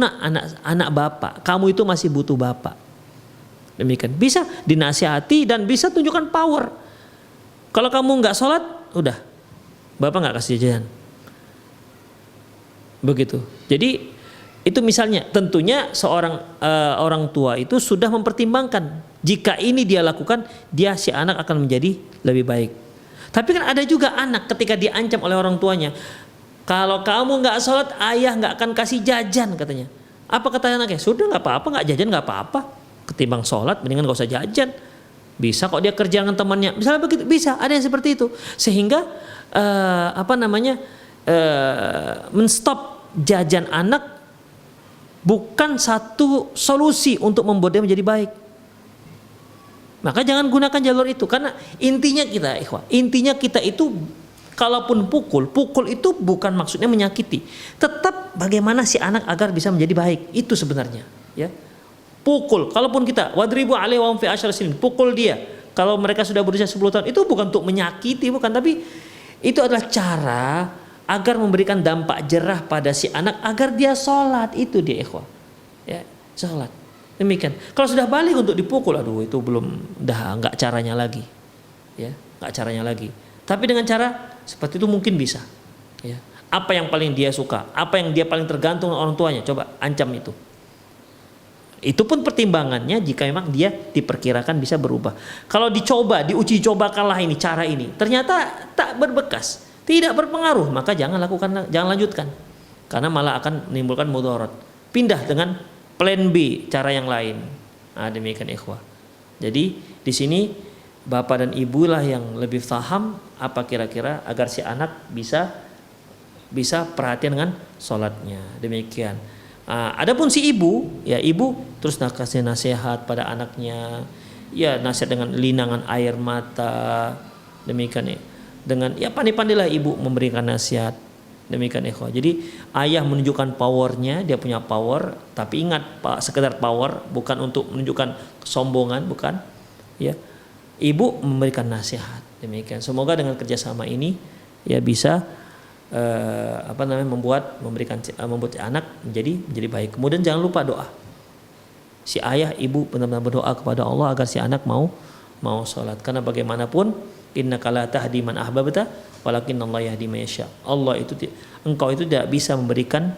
A: anak bapak. Kamu itu masih butuh bapak. Demikian. Bisa dinasihati dan bisa tunjukkan power. Kalau kamu nggak sholat, udah, bapak nggak kasih jajan. Begitu. Jadi itu misalnya, tentunya seorang orang tua itu sudah mempertimbangkan jika ini dia lakukan, si anak akan menjadi lebih baik. Tapi kan ada juga anak ketika diancam oleh orang tuanya, kalau kamu nggak sholat, ayah nggak akan kasih jajan katanya. Apa kata anaknya? Sudah nggak apa-apa, nggak jajan nggak apa-apa. Ketimbang sholat, mendingan nggak usah jajan. Bisa kok dia kerja dengan temannya. Misalnya begitu, bisa ada yang seperti itu. Sehingga menstop jajan anak bukan satu solusi untuk membuat dia menjadi baik. Maka jangan gunakan jalur itu, karena intinya kita itu kalaupun pukul itu bukan maksudnya menyakiti. Tetap bagaimana si anak agar bisa menjadi baik, itu sebenarnya, ya. Pukul, kalaupun kita wadribu alaihi wa hum fi asyri sinin, pukul dia kalau mereka sudah berusia 10 tahun, itu bukan untuk menyakiti, bukan, tapi itu adalah cara agar memberikan dampak jerah pada si anak agar dia sholat. Itu dia ikhwah, ya, sholat. Demikian. Kalau sudah balik untuk dipukul, aduh itu nggak caranya lagi, ya, nggak caranya lagi. Tapi dengan cara seperti itu mungkin bisa, Ya. Apa yang paling dia suka, apa yang dia paling tergantung dengan orang tuanya, coba ancam itu. Itu pun pertimbangannya jika memang dia diperkirakan bisa berubah. Kalau dicoba, diuji cobakanlah ini cara ini, ternyata tak berbekas, tidak berpengaruh, maka jangan lakukan, jangan lanjutkan, karena malah akan menimbulkan mudarat. Pindah dengan plan B, cara yang lain. Nah, demikian ikhwah. Jadi di sini bapak dan ibu lah yang lebih paham apa kira-kira agar si anak bisa perhatian dengan sholatnya. Demikian. Adapun si ibu, ya ibu terus kasih nasihat pada anaknya, ya nasihat dengan linangan air mata, demikian ya. Dengan ya pandai-pandailah ibu memberikan nasihat, demikian ikhwah. Jadi ayah menunjukkan powernya, dia punya power, tapi ingat Pak, sekedar power bukan untuk menunjukkan kesombongan, bukan, ya. Ibu memberikan nasihat, demikian. Semoga dengan kerjasama ini ya bisa membuat anak menjadi baik. Kemudian jangan lupa doa. Si ayah ibu benar-benar berdoa kepada Allah agar si anak mau sholat. Karena bagaimanapun innaka la tahdi man ahbabta walakinnallaha yahdi man yasha. Engkau itu tidak bisa memberikan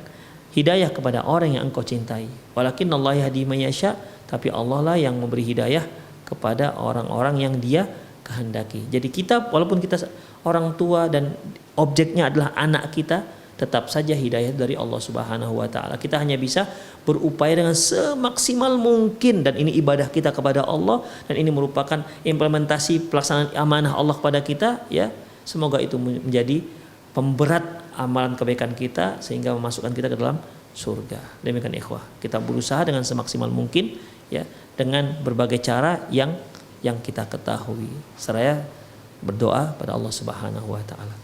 A: hidayah kepada orang yang engkau cintai. Walakinnallaha yahdi man yasha, tapi Allah lah yang memberi hidayah kepada orang-orang yang Dia kehendaki. Jadi kita walaupun kita orang tua dan objeknya adalah anak kita, tetap saja hidayah dari Allah Subhanahu wa taala. Kita hanya bisa berupaya dengan semaksimal mungkin, dan ini ibadah kita kepada Allah, dan ini merupakan implementasi pelaksanaan amanah Allah kepada kita, ya. Semoga itu menjadi pemberat amalan kebaikan kita sehingga memasukkan kita ke dalam surga. Demikian ikhwah. Kita berusaha dengan semaksimal mungkin, ya, dengan berbagai cara yang kita ketahui. Seraya berdoa pada Allah Subhanahu wa taala.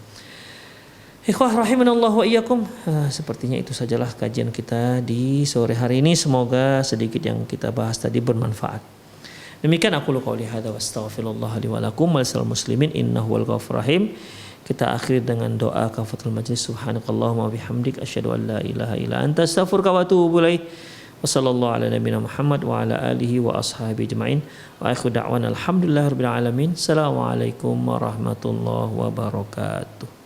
A: Ikhwah rahimanallah wa iyyakum. Sepertinya itu sajalah kajian kita di sore hari ini. Semoga sedikit yang kita bahas tadi bermanfaat. Demikian aku qouli hadza wa astaghfirullah li wa lakum wa lisal muslimin innahu wal ghafurur rahim. Kita akhiri dengan doa kafatul majlis. Subhanakallahumma wa bihamdik asyhadu an la ilaha illa anta astaghfiruka wa atubu ilaik. Wa sallallahu ala nabiyina Muhammad wa ala alihi wa ashabihi ajmain. Wa akhiru da'wana alhamdulillahirabbil alamin. Assalamualaikum warahmatullahi wabarakatuh.